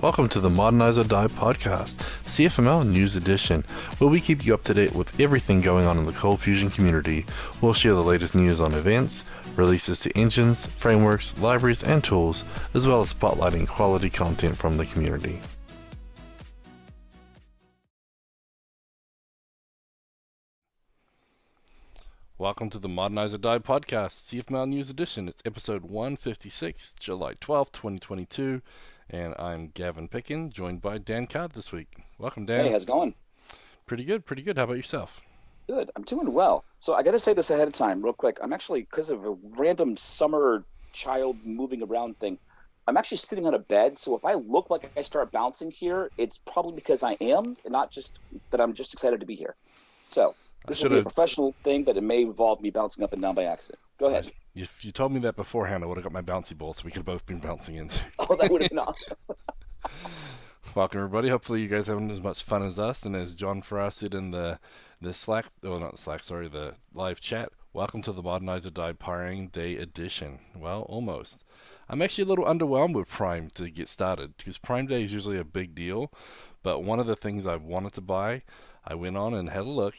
Welcome to the Modernize or Die podcast, CFML News Edition, where we keep you up to date with everything going on in the ColdFusion community. We'll share the latest news on events, releases to engines, frameworks, libraries, and tools, as well as spotlighting quality content from the community. Welcome to the Modernize or Die podcast, CFML News Edition. It's episode 156, July 12th, 2022. And I'm Gavin Pickin, joined by Dan Codd this week. Welcome, Dan. Hey, how's it going? Pretty good. How about yourself? Good. I'm doing well. So I got to say this ahead of time real quick. I'm actually, because of a random summer child moving around thing, I'm actually sitting on a bed. So if I look like I start bouncing here, it's probably because I am, and not just that I'm just excited to be here. So this will be a professional thing, but it may involve me bouncing up and down by accident. Go ahead. If you told me that beforehand, I would have got my bouncy ball so we could have both been bouncing into. Oh, that would have been awesome. Welcome, everybody. Hopefully you guys are having as much fun as us. And as John Farrar said in the Slack, the live chat, welcome to the Modernize or Die Prime Day edition. Well, almost. I'm actually a little underwhelmed with Prime to get started, because Prime Day is usually a big deal. But one of the things I wanted to buy, I went on and had a look.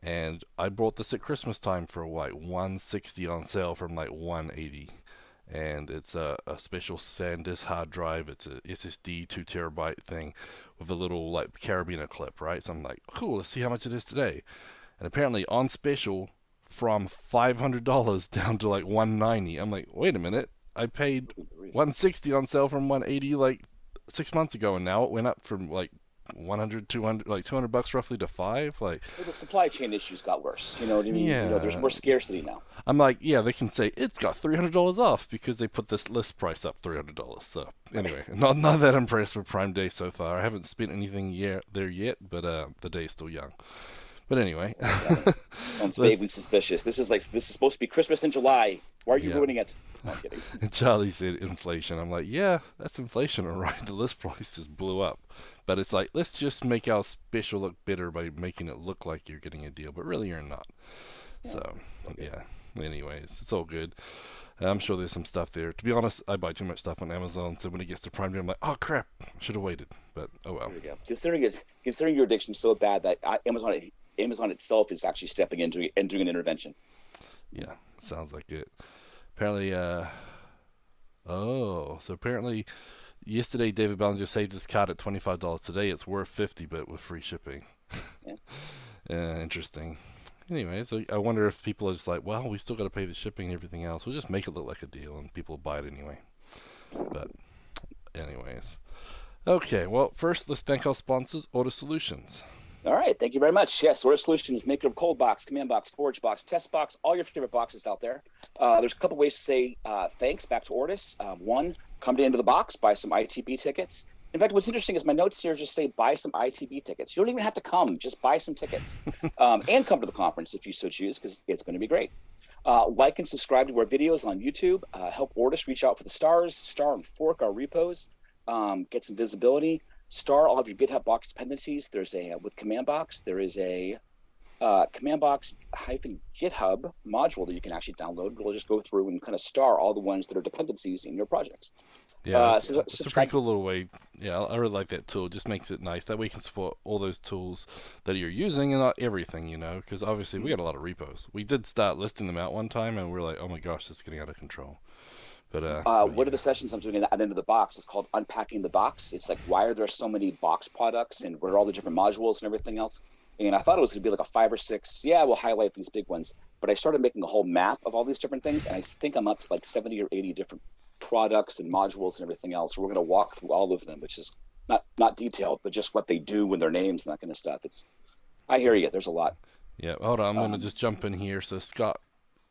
And I bought this at Christmas time for like $160 on sale from like $180. And it's a special SanDisk hard drive. It's a SSD 2 terabyte thing with a little like carabiner clip, right? So I'm like, cool, let's see how much it is today. And apparently on special from $500 down to like $190. I'm like, wait a minute, I paid $160 on sale from $180 like 6 months ago, and now it went up from like 100, 200, like $200 roughly to $5. Like, well, the supply chain issues got worse. You know what I mean? Yeah. You know, there's more scarcity now. I'm like, yeah, they can say it's got $300 off because they put this list price up $300. So anyway, not that impressed with Prime Day so far. I haven't spent anything there yet, but the day is still young. But anyway, sounds vaguely suspicious. This is supposed to be Christmas in July. Why are you ruining it? No, I'm kidding. And Charlie said inflation. I'm like, yeah, that's inflation, all right. The list price just blew up. But it's like, let's just make our special look better by making it look like you're getting a deal, but really you're not. So, yeah. Anyways, it's all good. I'm sure there's some stuff there. To be honest, I buy too much stuff on Amazon, so when it gets to Prime Day, I'm like, oh crap, I should have waited. But oh well. There you go. Considering your addiction is so bad that Amazon itself is actually stepping in and doing an intervention. Yeah, sounds like it. Apparently, apparently yesterday David Ballinger saved his card at $25. Today it's worth $50, but with free shipping. Yeah. Interesting. Anyway, so I wonder if people are just like, well, we still got to pay the shipping and everything else. We'll just make it look like a deal, and people buy it anyway. But anyways. Okay, well, first, let's thank our sponsors, Ortus Solutions. All right, thank you very much. Yes, Ortus Solutions, maker of ColdBox, CommandBox, ForgeBox, TestBox, all your favorite boxes out there. There's a couple ways to say thanks back to Ortus. One, come to the end of the box, buy some ITB tickets. In fact, what's interesting is my notes here just say buy some ITB tickets. You don't even have to come, just buy some tickets. And come to the conference if you so choose, because it's going to be great. Like and subscribe to our videos on YouTube. Help Ortus reach out for the stars, star and fork our repos, get some visibility. Star all of your GitHub box dependencies. There's with CommandBox, there is a CommandBox-GitHub module that you can actually download. We'll just go through and kind of star all the ones that are dependencies in your projects. Yeah, it's a pretty cool little way. Yeah, I really like that tool. It just makes it nice. That way you can support all those tools that you're using and not everything, because obviously we got a lot of repos. We did start listing them out one time, and we're like, oh my gosh, this is getting out of control. But one of the sessions I'm doing at the end of the box is called Unpacking the Box. It's like, why are there so many box products, and what are all the different modules and everything else? And I thought it was going to be like a 5 or 6. Yeah, we'll highlight these big ones. But I started making a whole map of all these different things, and I think I'm up to like 70 or 80 different products and modules and everything else. We're going to walk through all of them, which is not detailed, but just what they do and their names and that kind of stuff. I hear you. There's a lot. Yeah, hold on. I'm going to just jump in here. So Scott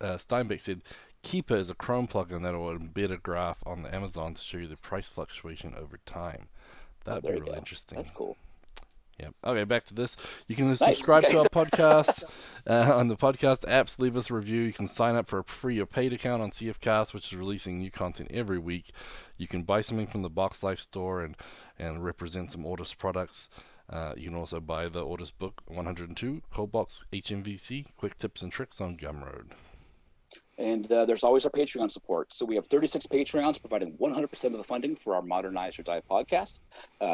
Steinbeck said, Keeper is a Chrome plugin that will embed a graph on the Amazon to show you the price fluctuation over time. That would be really interesting. That's cool. Yep. Okay, back to this. You can subscribe to our podcast on the podcast apps. Leave us a review. You can sign up for a free or paid account on CFCasts, which is releasing new content every week. You can buy something from the Box Life store and represent some Ortus products. You can also buy the Ortus book 102, ColdBox HMVC, Quick Tips and Tricks on Gumroad. And there's always our Patreon support. So we have 36 Patreons providing 100% of the funding for our Modernize or Die podcast.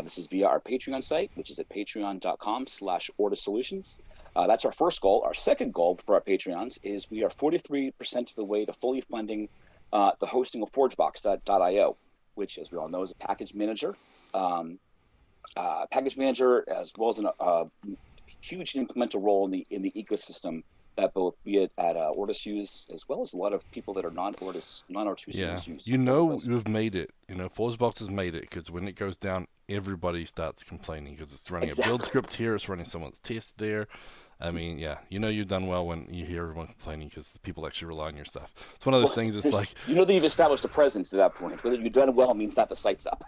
This is via our Patreon site, which is at patreon.com/Ortus Solutions. That's our first goal. Our second goal for our Patreons is we are 43% of the way to fully funding the hosting of ForgeBox.io, which, as we all know, is a package manager. Package manager, as well as a huge implemental role in the ecosystem that both we at Ortus use, as well as a lot of people that are non-Ortus users use. We've made it. ForgeBox has made it, because when it goes down, everybody starts complaining because it's running a build script here, it's running someone's test there. I mean, yeah, you've done well when you hear everyone complaining because people actually rely on your stuff. It's one of those things. It's like that you've established a presence at that point. Whether you've done well means that the site's up.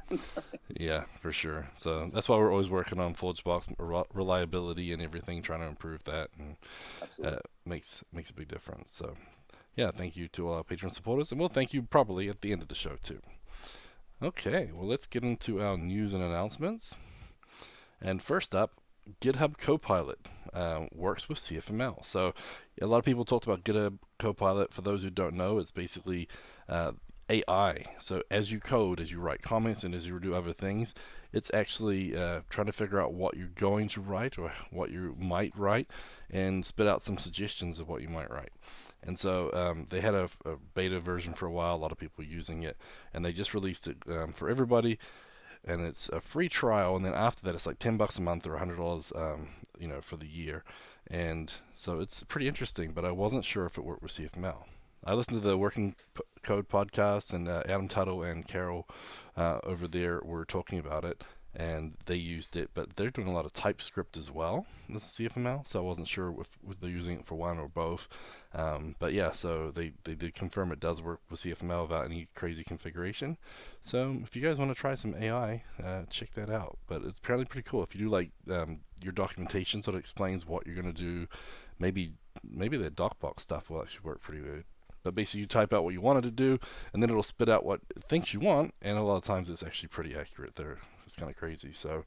Yeah, for sure. So that's why we're always working on ForgeBox reliability and everything, trying to improve that, and makes a big difference. So, yeah, thank you to all our Patreon supporters, and we'll thank you properly at the end of the show too. Okay, well, let's get into our news and announcements. And first up, Github Co-pilot works with CFML. So a lot of people talked about Github Co-pilot. For those who don't know, it's basically AI. So as you code, as you write comments, and as you do other things, it's actually trying to figure out what you're going to write or what you might write, and spit out some suggestions of what you might write. And so they had a beta version for a while, a lot of people using it, and they just released it for everybody. And it's a free trial, and then after that, it's like $10 a month or $100, for the year. And so it's pretty interesting, but I wasn't sure if it worked with CFML. I listened to the Working Code podcast, and Adam Tuttle and Carol over there were talking about it, and they used it, but they're doing a lot of TypeScript as well. This is CFML, so I wasn't sure if they're using it for one or both. But yeah, so they did confirm it does work with CFML without any crazy configuration. So if you guys want to try some AI, check that out. But it's apparently pretty cool. If you do like your documentation, so it explains what you're going to do, maybe the DocBox stuff will actually work pretty good. But basically, you type out what you wanted to do, and then it'll spit out what it thinks you want, and a lot of times it's actually pretty accurate there. It's kind of crazy. So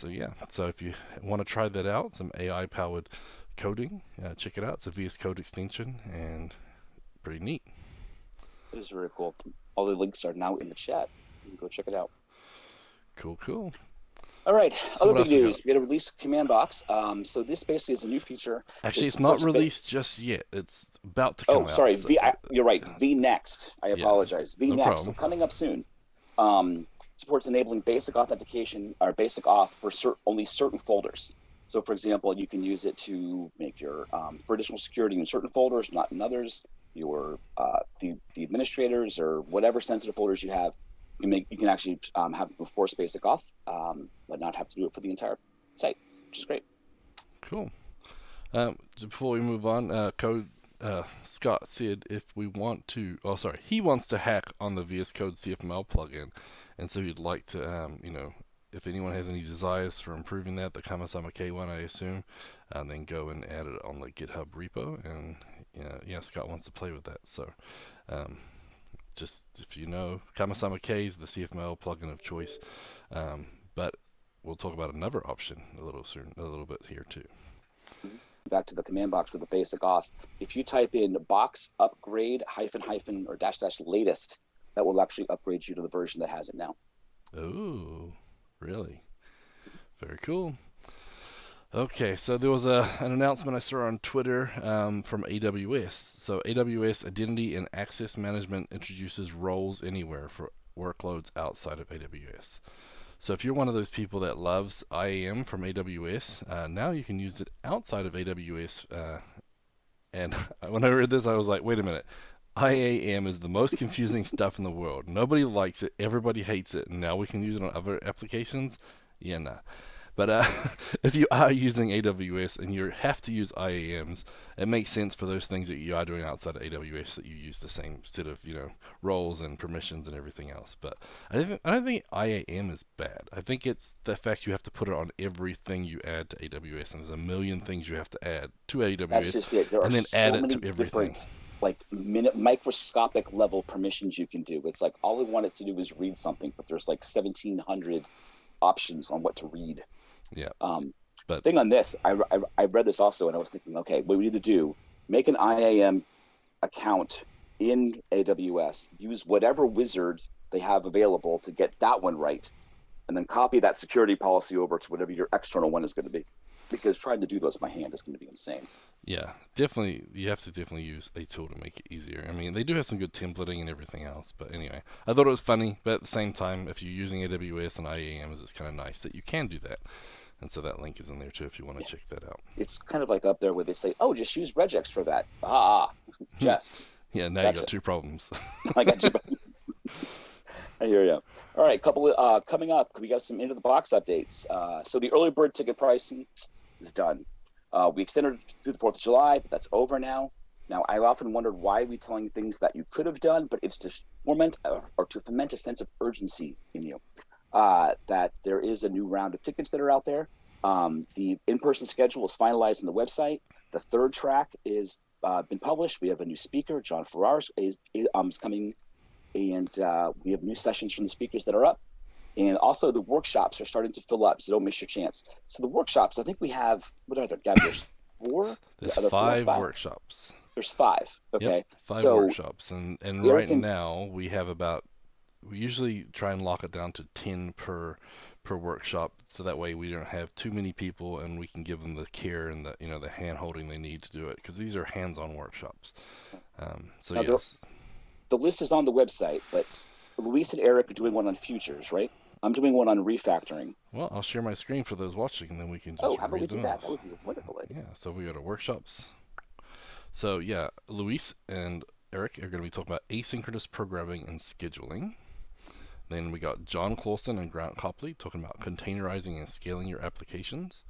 yeah. So if you want to try that out, some AI-powered coding, check it out. It's a VS Code extension, and pretty neat. It is very cool. All the links are now in the chat. You can go check it out. Cool. All right. Other big news. We had a release CommandBox. So this basically is a new feature. Actually, it's not released just yet. It's about to come out. Oh, sorry. You're right. vNext. I apologize. Yes, vNext. So coming up soon. Supports enabling basic authentication or basic auth for only certain folders. So, for example, you can use it to make your for additional security in certain folders, not in others. Your the administrators or whatever sensitive folders you have. You can actually have it force basic auth, but not have to do it for the entire site, which is great. Cool. Before we move on, Scott said he wants to hack on the VS Code CFML plugin, and so he'd like to, if anyone has any desires for improving that, the CommandBox one, I assume, then go and add it on the GitHub repo, and Scott wants to play with that. So, just if you know, CommandBox is the CFML plugin of choice, but we'll talk about another option a little bit here too. Back to the CommandBox with the basic auth. If you type in box upgrade -- or -- latest, that will actually upgrade you to the version that has it now. Oh, really? Very cool. Okay, so there was an announcement I saw on Twitter from AWS. So AWS Identity and Access Management introduces roles anywhere for workloads outside of AWS. So if you're one of those people that loves IAM from AWS, now you can use it outside of AWS. And when I read this, I was like, wait a minute. IAM is the most confusing stuff in the world. Nobody likes it. Everybody hates it. And now we can use it on other applications? Yeah, nah. But if you are using AWS and you have to use IAMs, it makes sense for those things that you are doing outside of AWS that you use the same set of roles and permissions and everything else. But I don't think IAM is bad. I think it's the fact you have to put it on everything you add to AWS, and there's a million things you have to add to AWS. That's just it. There are and then so add it many to everything. Microscopic level permissions you can do. It's like all I want it to do is read something, but there's like 1,700 options on what to read. Yeah. But thing on this, I read this also, and I was thinking, okay, what we need to do, make an IAM account in AWS, use whatever wizard they have available to get that one right, and then copy that security policy over to whatever your external one is going to be. Because trying to do those by hand is going to be insane. Yeah, definitely. You have to definitely use a tool to make it easier. I mean, they do have some good templating and everything else. But anyway, I thought it was funny. But at the same time, if you're using AWS and IAMs, it's kind of nice that you can do that. And so that link is in there too if you want to check that out. It's kind of like up there where they say, oh, just use regex for that. Just. Yeah, now you got two problems. I got two problems. I hear you. All right, couple of, coming up, we got some into the box updates. So the early bird ticket pricing is done. We extended through the 4th of July, but that's over now. Now, I often wondered why we telling things that you could have done, but it's to foment a sense of urgency in you. That there is a new round of tickets that are out there. The in-person schedule is finalized on the website. The third track is been published. We have a new speaker, John Farrar, is coming, and we have new sessions from the speakers that are up. And also the workshops are starting to fill up, so don't miss your chance. So the workshops, I think we have, what are there, Gavin, there's 4? There's 5 workshops. There's 5, okay. Yep, 5 workshops, and right now we have we usually try and lock it down to 10 per workshop, so that way we don't have too many people and we can give them the care and the hand holding they need to do it, because these are hands-on workshops. So now, yes. The list is on the website, but Luis and Eric are doing one on futures, right? I'm doing one on refactoring. Well, I'll share my screen for those watching, and then we can just how about we do that? That would be a wonderful idea. Yeah, so we go to workshops. So yeah, Luis and Eric are going to be talking about asynchronous programming and scheduling. Then we got John Clausen and Grant Copley talking about containerizing and scaling your applications.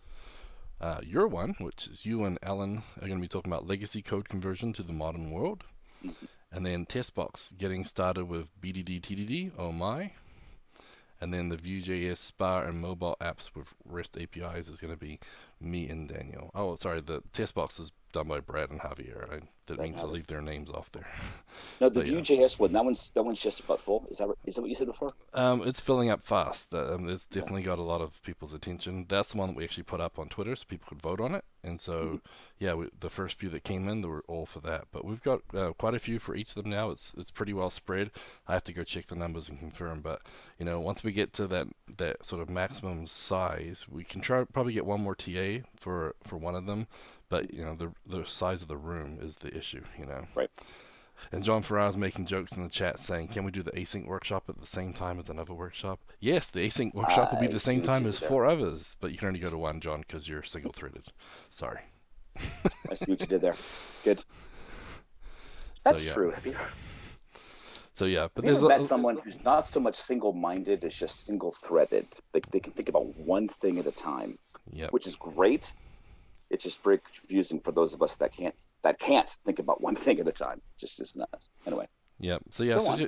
Your one, which is you and Alan, are going to be talking about legacy code conversion to the modern world. Mm-hmm. And then Testbox, getting started with BDD, TDD, oh my. And then the Vue.js, Spa, and mobile apps with REST APIs is going to be me and Daniel. Oh, sorry, the Testbox is done by Brad and Javier. I didn't mean to leave their names off there. No, the Vue.js one, that one's just about full. Is that what you said before? It's filling up fast. It's definitely got a lot of people's attention. That's the one that we actually put up on Twitter so people could vote on it. And so, the first few that came in, they were all for that. But we've got quite a few for each of them now. It's pretty well spread. I have to go check the numbers and confirm. But once we get to that sort of maximum size, we can probably get one more TA for one of them. But the size of the room is the issue. Right. And John Farrar's making jokes in the chat saying, can we do the async workshop at the same time as another workshop? Yes, the async workshop will be the same time as 4 others, but you can only go to one, John, because you're single-threaded. Sorry. I see what you did there. Good. That's true. So yeah, but there's met someone who's not so much single-minded as just single-threaded. They can think about one thing at a time, which is great. It's just very confusing for those of us that can't think about one thing at a time. Just is nuts. Anyway. Yeah. So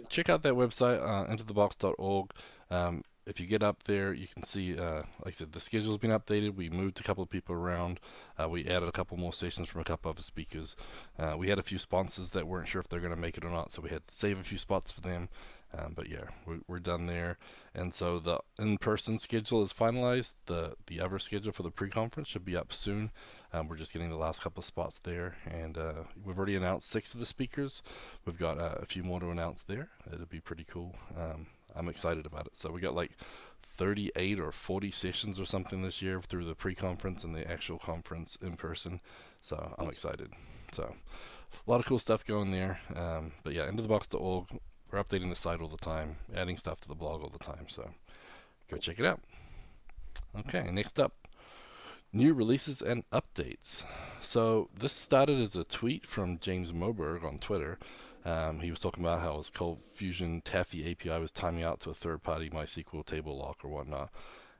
check out that website, intothebox.org. If you get up there, you can see, like I said, the schedule's been updated. We moved a couple of people around. We added a couple more sessions from a couple of speakers. We had a few sponsors that weren't sure if they're going to make it or not, so we had to save a few spots for them. But yeah, we're done there. And so the in-person schedule is finalized. The other schedule for the pre-conference should be up soon. We're just getting the last couple of spots there. And we've already announced 6 of the speakers. We've got a few more to announce there. It'll be pretty cool. I'm excited about it. So we got like 38 or 40 sessions or something this year through the pre-conference and the actual conference in person. So I'm excited. So a lot of cool stuff going there. But yeah, intothebox.org. We're updating the site all the time, adding stuff to the blog all the time, so go check it out. Okay, next up, new releases and updates. So this started as a tweet from James Moberg on Twitter. He was talking about how his ColdFusion Taffy API was timing out to a third-party MySQL table lock or whatnot.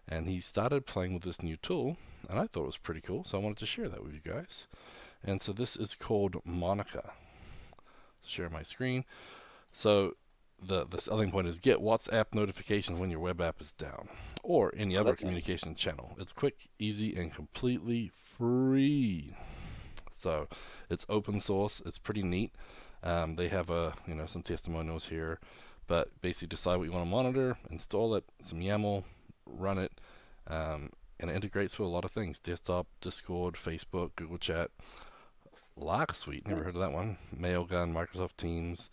And he started playing with this new tool, and I thought it was pretty cool, so I wanted to share that with you guys. And so this is called Monika. So share my screen. So the selling point is get WhatsApp notifications when your web app is down or any other communication channel. It's quick, easy, and completely free. So it's open source. It's pretty neat. They have some testimonials here, but basically decide what you want to monitor, install it, some YAML, run it, and it integrates with a lot of things: desktop, Discord, Facebook, Google Chat, Slack Suite, never heard of that one. Mailgun, Microsoft Teams,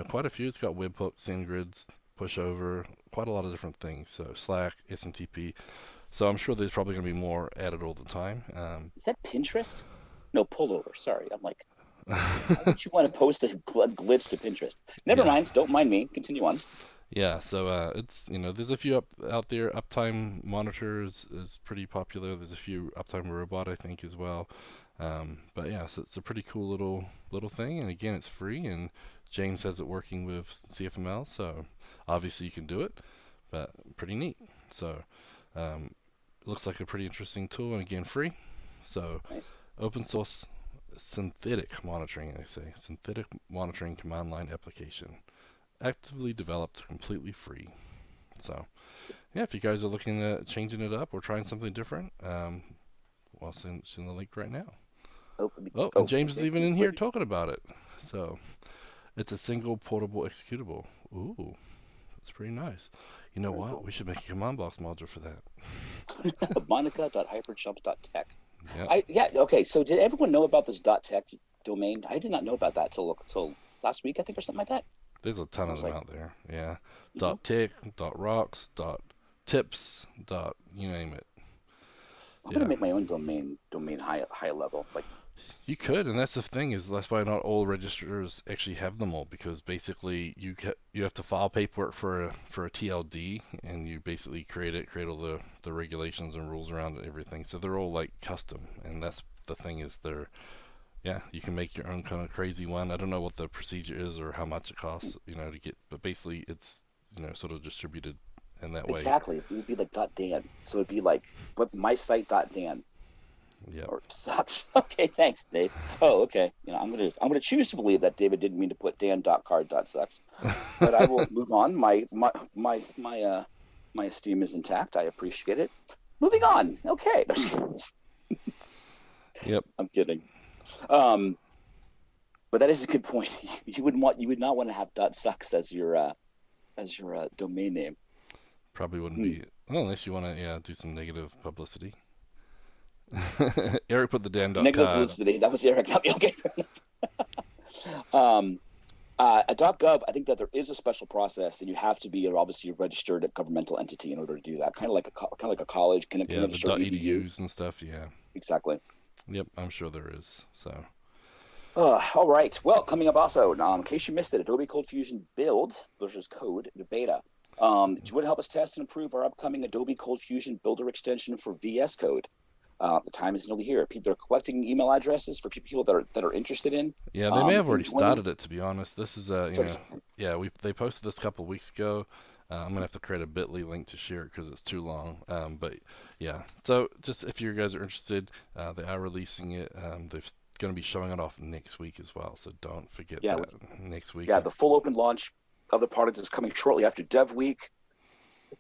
quite a few. It's got webhooks, SendGrids, pushover, quite a lot of different things. So Slack, SMTP. So I'm sure there's probably going to be more added all the time. Is that Pinterest? No, Pullover. Sorry, I'm like, why would you want to post a glitch to Pinterest? Never mind. Don't mind me. Continue on. Yeah, so it's there's a few out there. Uptime monitors is pretty popular. There's a few Uptime Robot, I think, as well. But yeah, so it's a pretty cool little thing, and again, it's free. And James has it working with CFML, so obviously you can do it. But pretty neat. So looks like a pretty interesting tool, and again, free. So Nice. open source synthetic monitoring, I say synthetic monitoring command line application. Actively developed, completely free. So, yeah, if you guys are looking at changing it up or trying something different, I'll send the link right now. And James is even in here talking about it. So, it's a single portable executable. Ooh, that's pretty nice. You know what? We should make a CommandBox module for that. Monika.hyperjump.tech. Okay, so did everyone know about this .tech domain? I did not know about that till last week, I think, or something like that. There's a ton of them out there. Yeah. .tech, .rocks, .tips, you name it. I'm gonna make my own domain high level. Like you could, and that's the thing that's why not all registrars actually have them all, because basically you have to file paperwork for a TLD, and you basically create all the regulations and rules around it, everything. So they're all like custom, and that's the thing is you can make your own kind of crazy one. I don't know what the procedure is or how much it costs, to get, but basically it's, sort of distributed in that way. Exactly. It would be like .dan. So it'd be like my site.dan. Yeah. Or sucks. Okay, thanks, Dave. Oh, okay. I'm gonna choose to believe that David didn't mean to put dan.card.sucks. But I will move on. My esteem is intact. I appreciate it. Moving on. Okay. Yep. I'm kidding. But that is a good point. You would not want to have .sucks as your domain name. Probably wouldn't be, unless you want to do some negative publicity. Eric put the Dan.card. Negative publicity. That was Eric. Okay. At .gov, I think that there is a special process, and you have to be obviously a registered governmental entity in order to do that. Kind of like a college. The .edus and stuff. Yeah. Exactly. Yep, I'm sure there is. So. All right. Well, coming up also, in case you missed it, Adobe ColdFusion Build versus Code the beta. Do you want to help us test and improve our upcoming Adobe ColdFusion Builder extension for VS Code? The time is nearly here. People are collecting email addresses for people that are interested in. Yeah, they may have already started it. To be honest, this is they posted this a couple of weeks ago. I'm gonna have to create a Bitly link to share it because it's too long. But yeah, so just if you guys are interested, they are releasing it. They're going to be showing it off next week as well. So don't forget that next week. Yeah, the full open launch of the product is coming shortly after Dev Week.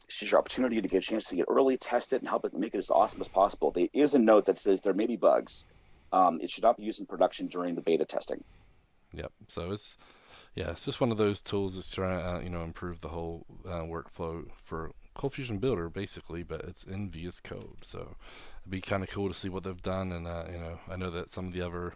This is your opportunity to get a chance to get early, test it, and help it make it as awesome as possible. There is a note that says there may be bugs. It should not be used in production during the beta testing. Yep. So it's just one of those tools that's trying to improve the whole workflow for ColdFusion Builder basically, but it's in VS Code. So it'd be kind of cool to see what they've done, and I know that some of the other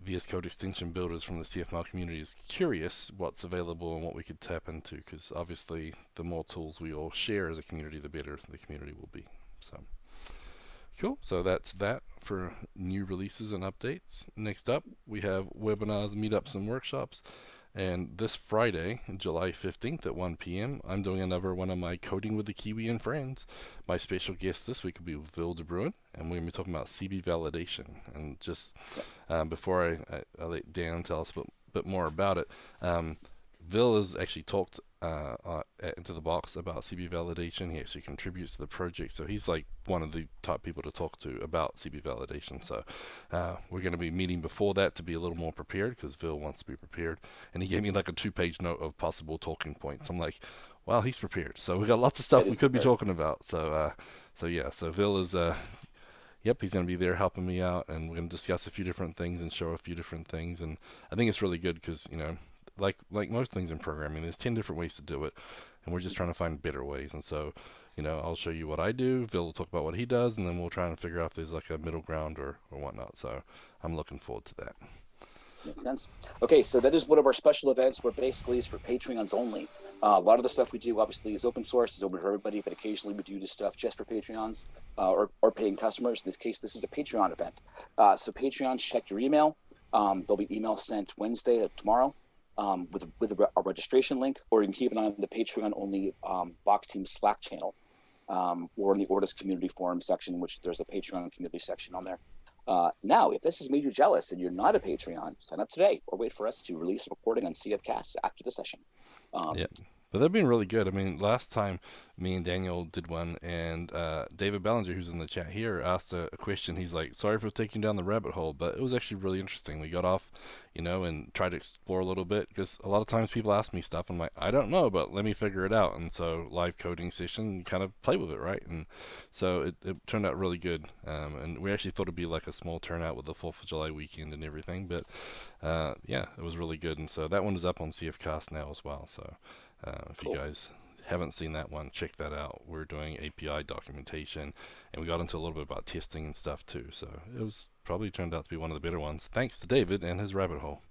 VS Code extension builders from the CFML community is curious what's available and what we could tap into, because obviously the more tools we all share as a community, the better the community will be. So cool. So that's that for new releases and updates. Next up, we have webinars, meetups, and workshops. And this Friday, July 15th at 1 p.m., I'm doing another one of my Coding with the Kiwi and Friends. My special guest this week will be Wil De Bruin, and we're going to be talking about CB validation. And just before I let Dan tell us a bit more about it, Wil has actually talked into the box about CB validation. He actually contributes to the project, so he's like one of the top people to talk to about CB validation. So we're going to be meeting before that to be a little more prepared, because Wil wants to be prepared, and he gave me like a 2-page note of possible talking points. I'm like, wow, he's prepared. So we got lots of stuff we could be talking about. So Wil is he's going to be there helping me out, and we're going to discuss a few different things and show a few different things. And I think it's really good because like most things in programming, there's 10 different ways to do it, and we're just trying to find better ways. And so, I'll show you what I do, Vil will talk about what he does, and then we'll try and figure out if there's like a middle ground or whatnot. So I'm looking forward to that. Makes sense. Okay, so that is one of our special events where basically it's for Patreons only. A lot of the stuff we do obviously is open source, it's open for everybody, but occasionally we do this stuff just for Patreons or paying customers. In this case, this is a Patreon event. So Patreons, check your email. There'll be emails sent Wednesday, tomorrow, with a registration link, or you can keep it on the Patreon only Box Team Slack channel, or in the Ortus community forum section, which there's a Patreon community section on there. Now, if this has made you jealous and you're not a Patreon, sign up today or wait for us to release a recording on CFCasts after the session. Yeah, but they've been really good. I mean, last time me and Daniel did one, and David Bellinger, who's in the chat here, asked a question. He's like, sorry for taking down the rabbit hole, but it was actually really interesting. We got off, and tried to explore a little bit, because a lot of times people ask me stuff, and I'm like, I don't know, but let me figure it out. And so live coding session, you kind of play with it, right? And so it turned out really good. And we actually thought it'd be like a small turnout with the 4th of July weekend and everything, but yeah, it was really good. And so that one is up on CFCast now as well. So if Cool. you guys haven't seen that one, check that out. We're doing API documentation, and we got into a little bit about testing and stuff too. So it was probably turned out to be one of the better ones, thanks to David and his rabbit hole.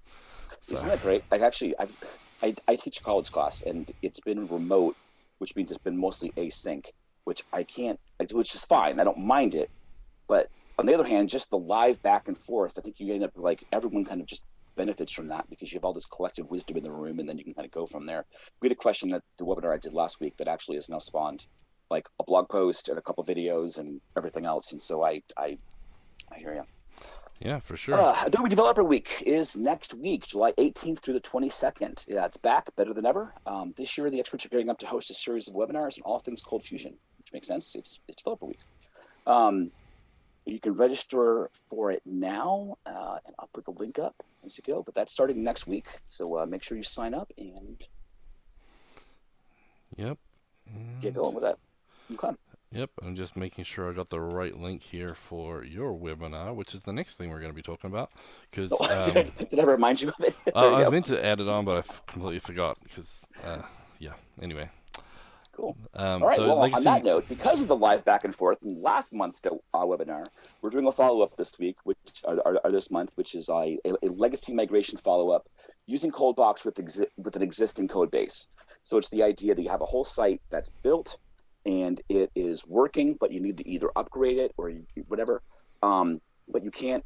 So. Isn't that great? I teach a college class, and it's been remote, which means it's been mostly async, which which is fine. I don't mind it. But on the other hand, just the live back and forth, I think you end up like everyone kind of just benefits from that, because you have all this collective wisdom in the room, and then you can kind of go from there. We had a question at the webinar I did last week that actually has now spawned like a blog post and a couple videos and everything else. And so I hear you. Yeah, for sure. Adobe Developer Week is next week, July 18th through the 22nd. Yeah, it's back, better than ever. This year, the experts are gearing up to host a series of webinars on all things ColdFusion, which makes sense. It's Developer Week. You can register for it now, and I'll put the link up as you go. But that's starting next week, so make sure you sign up and get going with that. Okay. Yep, I'm just making sure I got the right link here for your webinar, which is the next thing we're going to be talking about. Because did I remind you of it? I was meant to add it on, but I completely forgot. Because yeah. Anyway. Cool. All right. So on that note, because of the live back and forth in last month's webinar, we're doing a follow-up this week, this month, which is a legacy migration follow-up using ColdBox with an existing code base. So it's the idea that you have a whole site that's built and it is working, but you need to either upgrade it or whatever. But you can't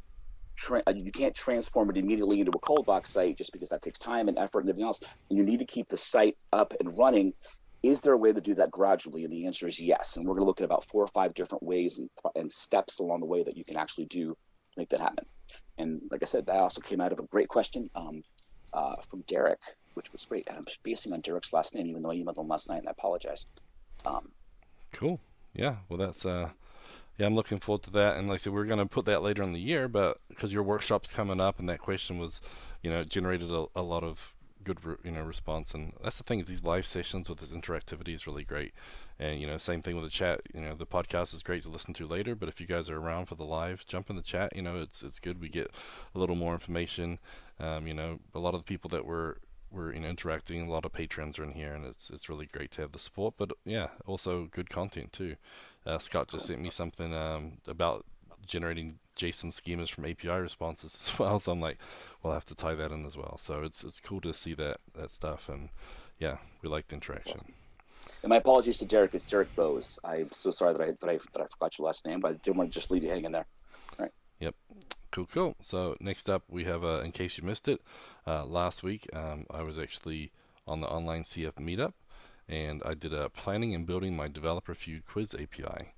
transform it immediately into a ColdBox site, just because that takes time and effort and everything else. And you need to keep the site up and running. Is there a way to do that gradually? And the answer is yes. And we're going to look at about 4 or 5 different ways and steps along the way that you can actually do to make that happen. And like I said, that also came out of a great question from Derek, which was great. And I'm spacing on Derek's last name, even though I emailed him last night, and I apologize. Cool. Yeah. Well, that's yeah, I'm looking forward to that. And like I said, we're going to put that later in the year, but because your workshop's coming up, and that question was, generated a lot of good response. And that's the thing, is these live sessions with this interactivity is really great. And same thing with the chat. The podcast is great to listen to later, but if you guys are around for the live, jump in the chat. It's good. We get a little more information. A lot of the people that we're interacting, a lot of patrons are in here, and it's really great to have the support, but yeah, also good content too. Scott just sent me something about generating JSON schemas from API responses as well, so I'm like, we'll have to tie that in as well. So it's cool to see that stuff, and yeah, we like the interaction. Awesome. And my apologies to Derek. It's Derek Bose. I'm so sorry that I forgot your last name, but I didn't want to just leave you hanging there. All right. Yep. Cool. So next up, we have, in case you missed it, last week I was actually on the online CF Meetup, and I did a planning and building my developer feud quiz API.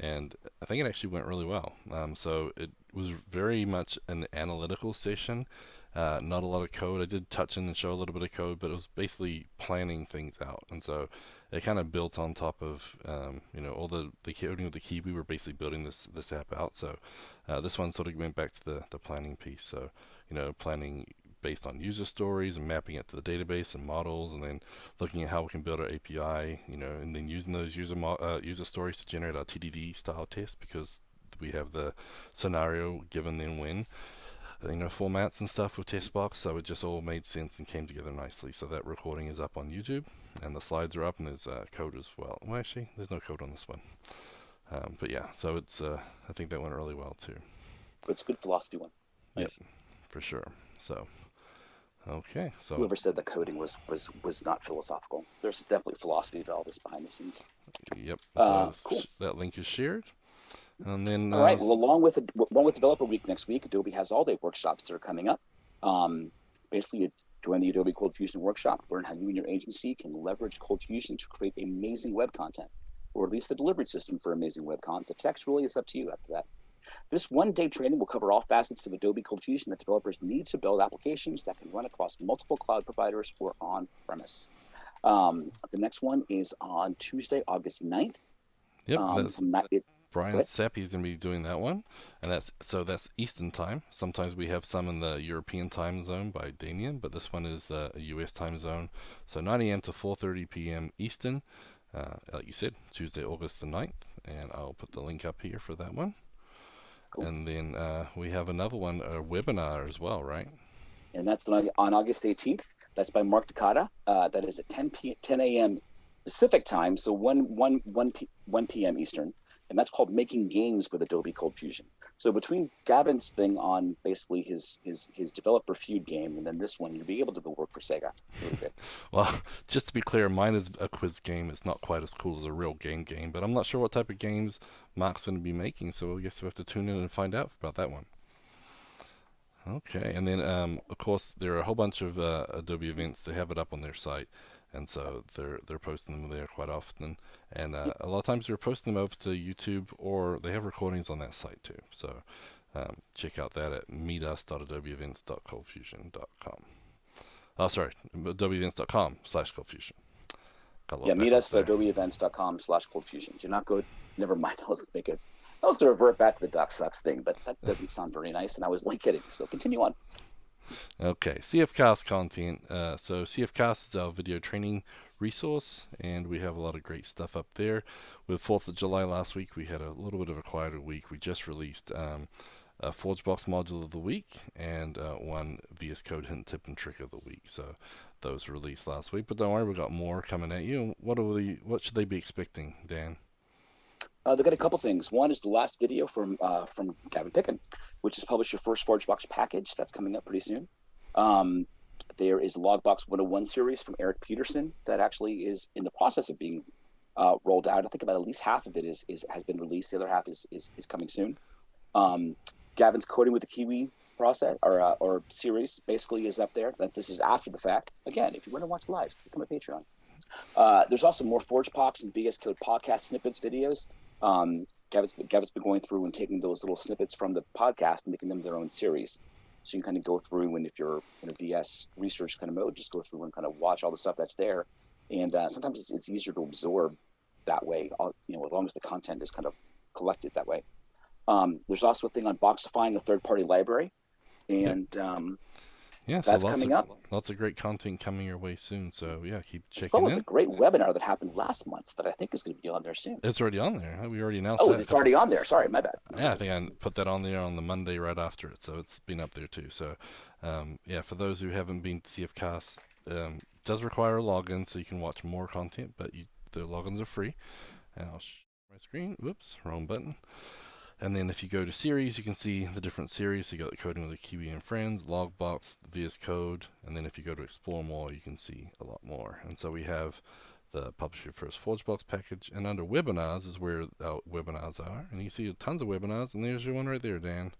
And I think it actually went really well. So it was very much an analytical session, not a lot of code. I did touch in and show a little bit of code, but it was basically planning things out. And so it kind of built on top of, all the coding of the Kiwi. We were basically building this app out. So this one sort of went back to the planning piece. So, planning based on user stories and mapping it to the database and models, and then looking at how we can build our API, and then using those user stories to generate our TDD style test, because we have the scenario given then when. formats and stuff with TestBox, so it just all made sense and came together nicely. So that recording is up on YouTube, and the slides are up, and there's code as well. Well, actually, there's no code on this one. But yeah, so it's I think that went really well too. It's a good philosophy one. Nice. Yep, for sure. So, okay. So whoever said that coding was not philosophical, there's definitely philosophy of all this behind the scenes. Yep. So cool. That link is shared. And then all right. Well, along with Developer Week next week, Adobe has all-day workshops that are coming up. Basically, you join the Adobe ColdFusion workshop, learn how you and your agency can leverage ColdFusion to create amazing web content, or at least the delivery system for amazing web content. The text really is up to you after that. This one-day training will cover all facets of Adobe ColdFusion that developers need to build applications that can run across multiple cloud providers or on-premise. The next one is on Tuesday, August 9th. Yep, Brian Sepp, he's going to be doing that one, and that's Eastern time. Sometimes we have some in the European time zone by Damien, but this one is a US time zone, so 9 a.m. to 4:30 p.m. Eastern, like you said, Tuesday, August the 9th, and I'll put the link up here for that one. Cool. And then we have another one, a webinar as well, right? And that's on August 18th. That's by Mark Takata. That is at 10 a.m. Pacific time, so 1 p.m. Eastern. And that's called Making Games with Adobe ColdFusion. So between Gavin's thing on basically his developer feud game, and then this one, you'll be able to do work for Sega. Really good. Well, just to be clear, mine is a quiz game. It's not quite as cool as a real game, but I'm not sure what type of games Mark's going to be making, so I guess we have to tune in and find out about that one. Okay, and then of course there are a whole bunch of Adobe events. They have it up on their site, and so they're posting them there quite often. And a lot of times they're posting them over to YouTube, or they have recordings on that site too. So check out that at meetus.adobeevents.coldfusion.com. Oh, sorry, adobeevents.com/coldfusion. Yeah, meetus.adobeevents.com/coldfusion. Do not go. Never mind. I was going to revert back to the Doc Sucks thing, but that doesn't sound very nice, and I was like kidding. So continue on. Okay, CFCast content. So CFCast is our video training resource, and we have a lot of great stuff up there. With 4th of July last week, we had a little bit of a quieter week. We just released a ForgeBox module of the week and one VS Code hint, tip, and trick of the week. So those were released last week, but don't worry, we got more coming at you. What should they be expecting, Dan? They've got a couple things. One is the last video from Gavin Pickin, which is published your first ForgeBox package. That's coming up pretty soon. There is a Logbox 101 series from Eric Peterson that actually is in the process of being rolled out. I think about at least half of it has been released. The other half is coming soon. Gavin's Coding with the Kiwi process or series basically is up there. This is after the fact. Again, if you want to watch live, become a Patreon. There's also more ForgeBox and VS Code podcast snippets videos. Gavin's been going through and taking those little snippets from the podcast and making them their own series. So you can kind of go through, and if you're in a VS research kind of mode, just go through and kind of watch all the stuff that's there. And sometimes it's easier to absorb that way, as long as the content is kind of collected that way. There's also a thing on boxifying a third-party library, and that's coming up. Lots of great content coming your way soon. So yeah, keep checking in. As well as a great webinar that happened last month that I think is going to be on there soon. It's already on there. We already announced that. Oh, it's already on there. Sorry, my bad. Yeah, I think I put that on there on the Monday right after it, so it's been up there too. So for those who haven't been to CFCasts, it does require a login, so you can watch more content, but the logins are free. And I'll share my screen. Whoops, wrong button. And then if you go to series, you can see the different series. So you got the Coding with the Kiwi and Friends, Logbox, VS Code, and then if you go to explore more, you can see a lot more. And so we have the Publish Your First ForgeBox package, and under webinars is where our webinars are. And you see tons of webinars, and there's your one right there, Dan.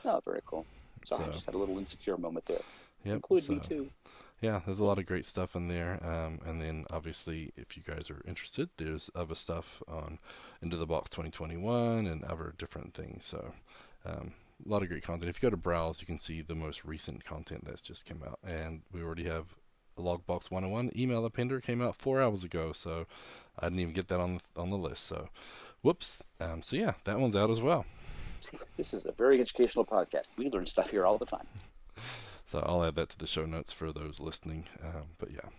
Oh, very cool. Sorry, I just had a little insecure moment there. Yep, Include me too. Yeah, there's a lot of great stuff in there. And then obviously, if you guys are interested, there's other stuff on Into the Box 2021 and other different things. So a lot of great content. If you go to browse, you can see the most recent content that's just come out. And we already have a Logbox 101 email appender came out 4 hours ago. So I didn't even get that on the list. So whoops. So yeah, that one's out as well. See, this is a very educational podcast. We learn stuff here all the time. So I'll add that to the show notes for those listening. But yeah.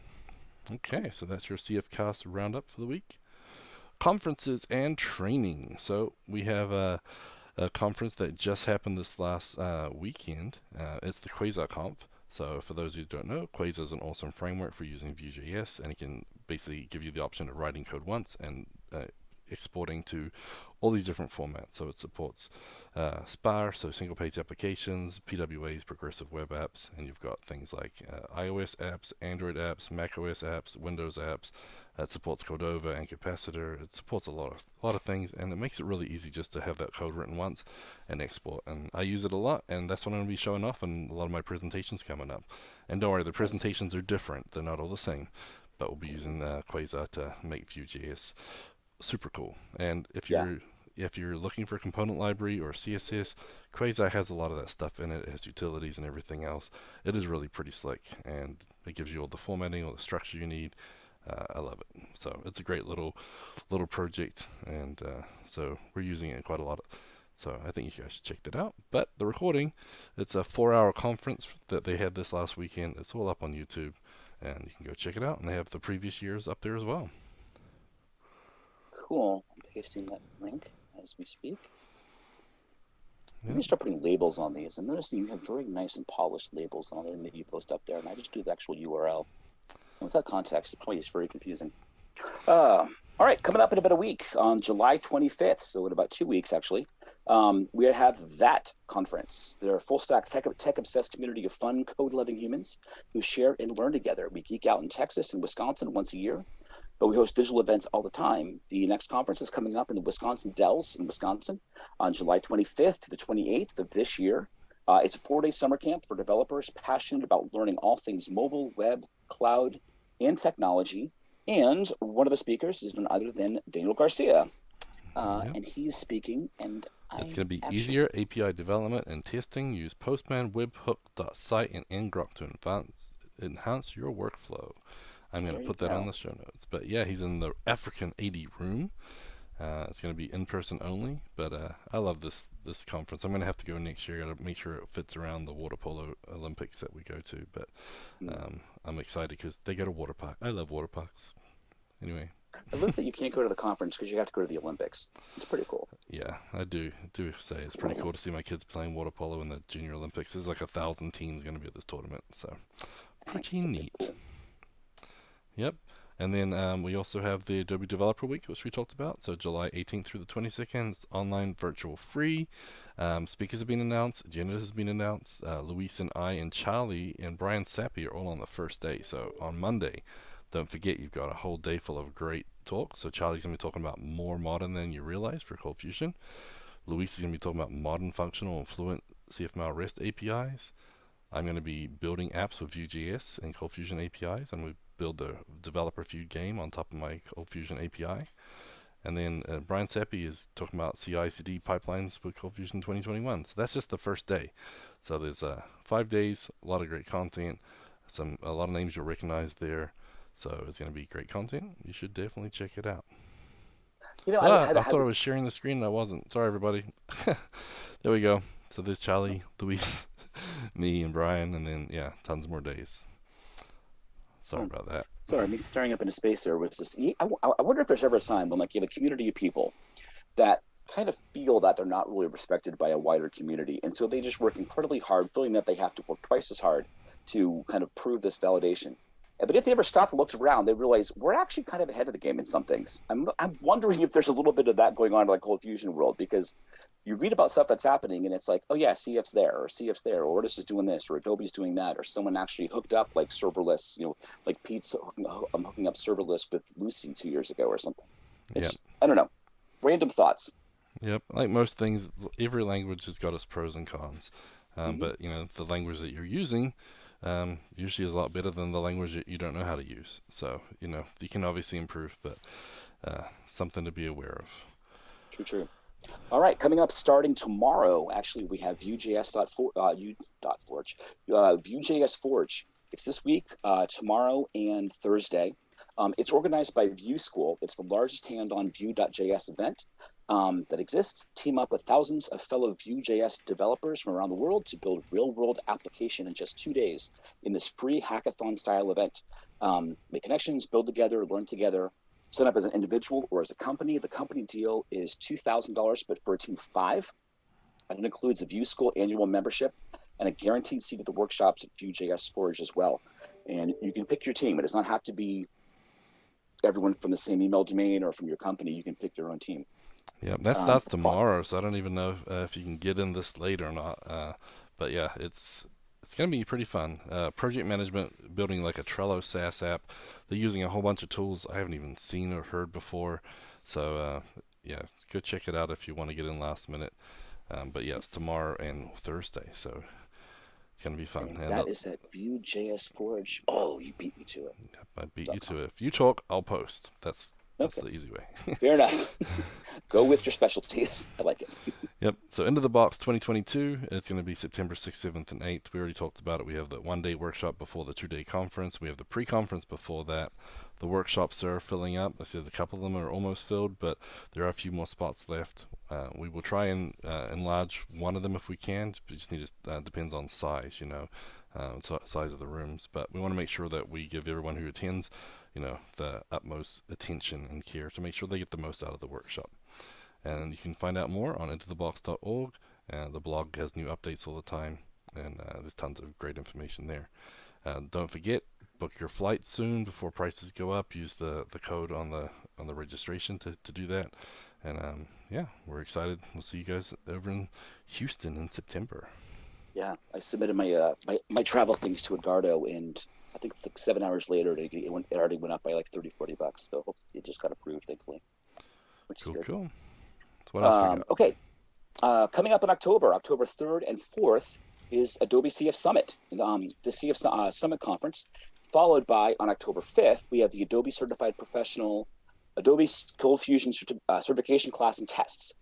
Okay, so that's your CFCast roundup for the week. Conferences and training. So we have a conference that just happened this last weekend. It's the Quasar Conf. So for those who don't know, Quasar is an awesome framework for using Vue.js, and it can basically give you the option of writing code once and exporting to all these different formats. So it supports SPAR, so single page applications, PWAs, progressive web apps, and you've got things like iOS apps, Android apps, macOS apps, Windows apps. It supports Cordova and Capacitor. It supports a lot of things, and it makes it really easy just to have that code written once and export. And I use it a lot, and that's what I'm going to be showing off in a lot of my presentations coming up. And don't worry, the presentations are different. They're not all the same, but we'll be using Quasar to make Vue.js super cool. And if you're looking for a component library or CSS, Quasar has a lot of that stuff in it. It has utilities and everything else. It is really pretty slick, and it gives you all the formatting, all the structure you need. I love it. So it's a great little project, and so we're using it quite a lot. So I think you guys should check that out. But the recording, it's a 4-hour conference that they had this last weekend. It's all up on YouTube, and you can go check it out. And they have the previous years up there as well. Cool. I'm pasting that link as we speak. Let me start putting labels on these. I'm noticing you have very nice and polished labels on them that you post up there, and I just do the actual URL. And without context, it probably is very confusing. All right, coming up in about a week on July 25th, so in about 2 weeks actually, we have that conference. They're a full-stack tech-obsessed community of fun, code-loving humans who share and learn together. We geek out in Texas and Wisconsin once a year, but we host digital events all the time. The next conference is coming up in the Wisconsin Dells in Wisconsin on July 25th to the 28th of this year. It's a 4-day summer camp for developers passionate about learning all things mobile, web, cloud, and technology. And one of the speakers is none other than Daniel Garcia. And he's speaking, and it's going to be easier API development and testing. Use Postman, Webhook.site, and ngrok to enhance your workflow. I'm going to put that on the show notes. But yeah, he's in the African 80 room. It's going to be in person only, but I love this conference. I'm going to have to go next year. Got to make sure it fits around the water polo Olympics that we go to. But I'm excited because they go to water park. I love water parks. Anyway, I love that you can't go to the conference because you have to go to the Olympics. It's pretty cool. Yeah, I do say it's pretty cool to see my kids playing water polo in the Junior Olympics. There's like 1,000 teams going to be at this tournament, so pretty neat. Cool. Yep. And then we also have the Adobe Developer Week, which we talked about. So July 18th through the 22nd, it's online, virtual, free. Speakers have been announced. Agenda has been announced. Luis and I and Charlie and Brian Sappi are all on the first day. So on Monday, don't forget you've got a whole day full of great talks. So Charlie's going to be talking about more modern than you realize for ColdFusion. Luis is going to be talking about modern, functional, and fluent CFML REST APIs. I'm going to be building apps with Vue.js and ColdFusion APIs, and we build the developer feud game on top of my ColdFusion API. And then Brian Sappi is talking about CI/CD pipelines with ColdFusion 2021. So that's just the first day. So there's 5 days, a lot of great content, a lot of names you'll recognize there. So it's going to be great content. You should definitely check it out. You know, I thought I was sharing the screen and I wasn't. Sorry, everybody. There we go. So there's Charlie, Luis, me, and Brian, and then, yeah, tons more days. Sorry about that. Sorry, me staring up into space there was just, I wonder if there's ever a time when, like, you have a community of people that kind of feel that they're not really respected by a wider community. And so they just work incredibly hard, feeling that they have to work twice as hard to kind of prove this validation. But if they ever stop and look around, they realize we're actually kind of ahead of the game in some things. I'm wondering if there's a little bit of that going on in the ColdFusion world, because you read about stuff that's happening and it's like, oh yeah, CF's there, or Ortus is doing this, or Adobe's doing that, or someone actually hooked up like serverless, like Pete's hooking up serverless with Lucy 2 years ago or something. It's, I don't know. Random thoughts. Yep. Like most things, every language has got its pros and cons. But, the language that you're using usually is a lot better than the language that you don't know how to use. So, you can obviously improve, but something to be aware of. True. All right, coming up starting tomorrow, actually, we have Vue.js Forge. It's this week, tomorrow and Thursday. It's organized by Vue School. It's the largest hand-on Vue.js event that exists. Team up with thousands of fellow Vue.js developers from around the world to build real-world application in just 2 days in this free hackathon-style event. Make connections, build together, learn together. Sign up as an individual or as a company. The company deal is $2,000, but for a team of 5, and it includes a Vue School annual membership and a guaranteed seat at the workshops at Vue.js Forge as well. And you can pick your team. It does not have to be everyone from the same email domain or from your company. You can pick your own team. Yeah, that starts tomorrow, so I don't even know if you can get in this late or not. But yeah, it's going to be pretty fun. Project management, building like a Trello SaaS app. They're using a whole bunch of tools I haven't even seen or heard before. So yeah, go check it out if you want to get in last minute. But yeah, it's tomorrow and Thursday, so it's going to be fun. And that is at Vue.js Forge. Oh, you beat me to it. Yep, I beat you to it. If you talk, I'll post. That's the easy way. Fair enough. Go with your specialties. I like it. Yep. So Into the Box 2022, it's going to be September 6th, 7th, and 8th. We already talked about it. We have the one-day workshop before the two-day conference. We have the pre-conference before that. The workshops are filling up. I said a couple of them are almost filled, but there are a few more spots left. We will try and enlarge one of them if we can. We just need to, depends on size, size of the rooms. But we want to make sure that we give everyone who attends, the utmost attention and care to make sure they get the most out of the workshop. And you can find out more on intothebox.org. The blog has new updates all the time, and there's tons of great information there. Don't forget, book your flight soon before prices go up. Use the code on the registration to do that. And yeah, we're excited. We'll see you guys over in Houston in September. Yeah, I submitted my travel things to Edgardo, and I think it's like 7 hours later, it already went up by like $30-40. So it just got approved, thankfully. Which is good. Cool. So what else we got? Okay. Coming up in October 3rd and 4th is Adobe CF Summit, the CF Summit Conference, followed by, on October 5th, we have the Adobe Certified Professional Adobe ColdFusion certification class and tests.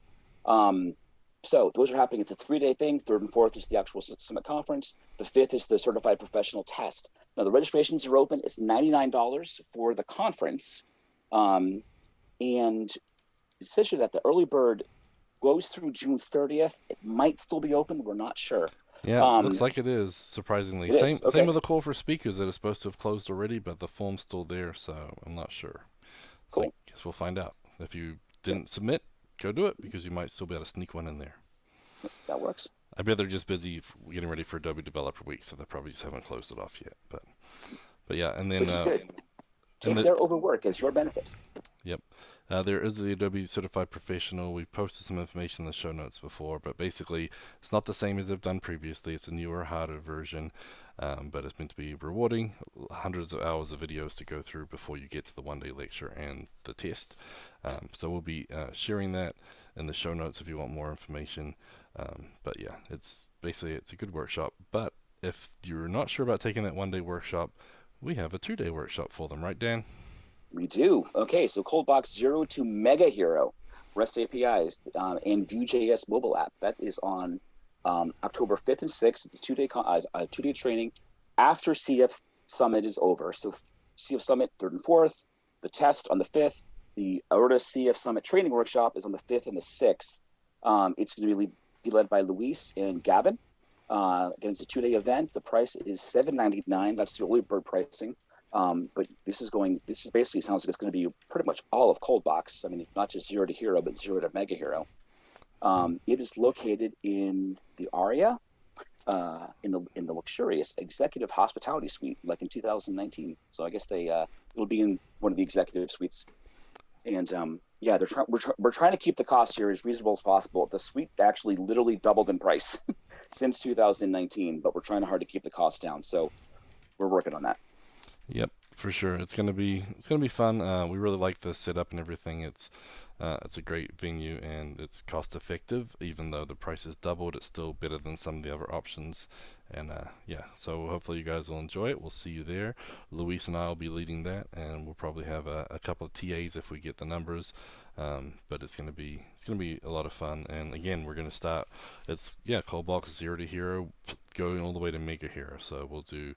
So those are happening. It's a 3-day thing. 3rd and 4th is the actual Summit Conference. The 5th is the Certified Professional Test. Now, the registrations are open. It's $99 for the conference. And it says here that the early bird goes through June 30th. It might still be open. We're not sure. Yeah, looks like it is, surprisingly. Same with the call for speakers that is supposed to have closed already, but the form's still there, so I'm not sure. Cool. So I guess we'll find out. If you didn't submit, go do it, because you might still be able to sneak one in there. That works. I bet they're just busy getting ready for Adobe Developer Week, so they probably just haven't closed it off yet. But yeah, and then which is good. Take their overwork as your benefit. Yep. There is the Adobe Certified Professional. We've posted some information in the show notes before, but basically it's not the same as they've done previously. It's a newer, harder version, but it's meant to be rewarding. Hundreds of hours of videos to go through before you get to the one-day lecture and the test. So we'll be sharing that in the show notes if you want more information. But yeah, it's a good workshop. But if you're not sure about taking that one-day workshop, we have a 2-day workshop for them, right, Dan? We do. Okay, so ColdBox 0 to Mega Hero, REST APIs, and Vue.js mobile app. That is on October 5th and 6th. It's a 2-day training after CF Summit is over. So CF Summit 3rd and 4th, the test on the 5th, the Ortus CF Summit training workshop is on the 5th and the 6th. It's going to be led by Luis and Gavin. Again, it's a 2-day event. The price is $7.99. That's the early bird pricing. But this basically sounds like it's going to be pretty much all of ColdBox. I mean, not just 0 to Hero, but 0 to Mega Hero. It is located in the Aria, in the luxurious executive hospitality suite, like in 2019. So I guess it'll be in one of the executive suites. And yeah, we're trying to keep the cost here as reasonable as possible. The suite actually literally doubled in price since 2019, but we're trying hard to keep the cost down. So we're working on that. Yep, for sure. It's gonna be fun. We really like the setup and everything. It's a great venue and it's cost effective. Even though the price is doubled, it's still better than some of the other options. And yeah, so hopefully you guys will enjoy it. We'll see you there. Luis and I will be leading that, and we'll probably have a couple of TAs if we get the numbers. But it's gonna be a lot of fun. And again, we're gonna start. It's ColdBox 0 to Hero, going all the way to Mega Hero. So we'll do,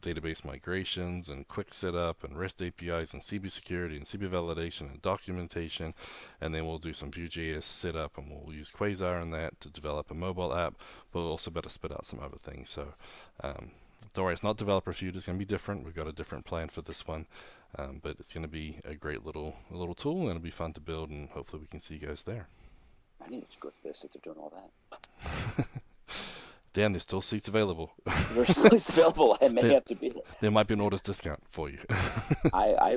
database migrations and quick setup and REST APIs and CB security and CB validation and documentation, and then we'll do some Vue.js setup, and we'll use Quasar in that to develop a mobile app, but we'll also better spit out some other things. So don't worry, it's not developer feud. It's going to be different. We've got a different plan for this one, but it's going to be a great little tool, and it'll be fun to build, and hopefully we can see you guys there. I need to go to this if they're doing all that. Dan, there's still seats available. There's seats available. I may have to be there. There might be an Ortus discount for you. I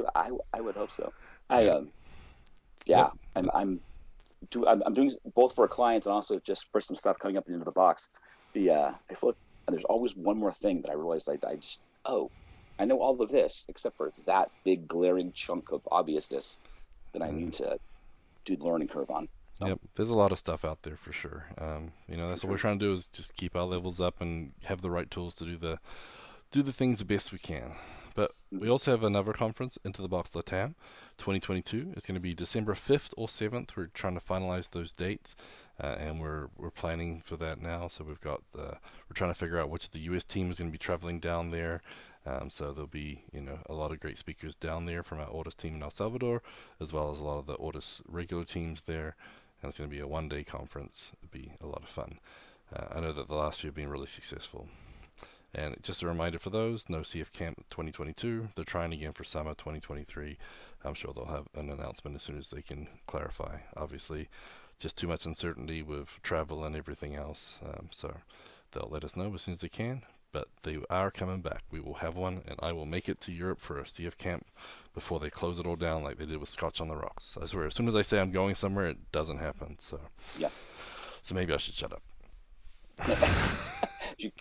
would hope so. I'm doing both for a client and also just for some stuff coming up into the box. I feel like there's always one more thing that I realized I know all of this except for that big glaring chunk of obviousness that I need to do the learning curve on. So. Yep, there's a lot of stuff out there for sure. That's what we're trying to do is just keep our levels up and have the right tools to do the things the best we can. But we also have another conference, Into the Box Latam 2022. It's going to be December 5th or 7th. We're trying to finalize those dates, and we're planning for that now. So we're trying to figure out which of the U.S. team is going to be traveling down there. So there'll be a lot of great speakers down there from our Ortus team in El Salvador, as well as a lot of the Ortus regular teams there. And it's going to be a one-day conference. It'll be a lot of fun. I know that the last few have been really successful. And just a reminder for those, no CF Camp 2022. They're trying again for summer 2023. I'm sure they'll have an announcement as soon as they can clarify. Obviously, just too much uncertainty with travel and everything else. So they'll let us know as soon as they can. But they are coming back. We will have one, and I will make it to Europe for a CF Camp before they close it all down like they did with Scotch on the Rocks. I swear, as soon as I say I'm going somewhere, it doesn't happen. So maybe I should shut up.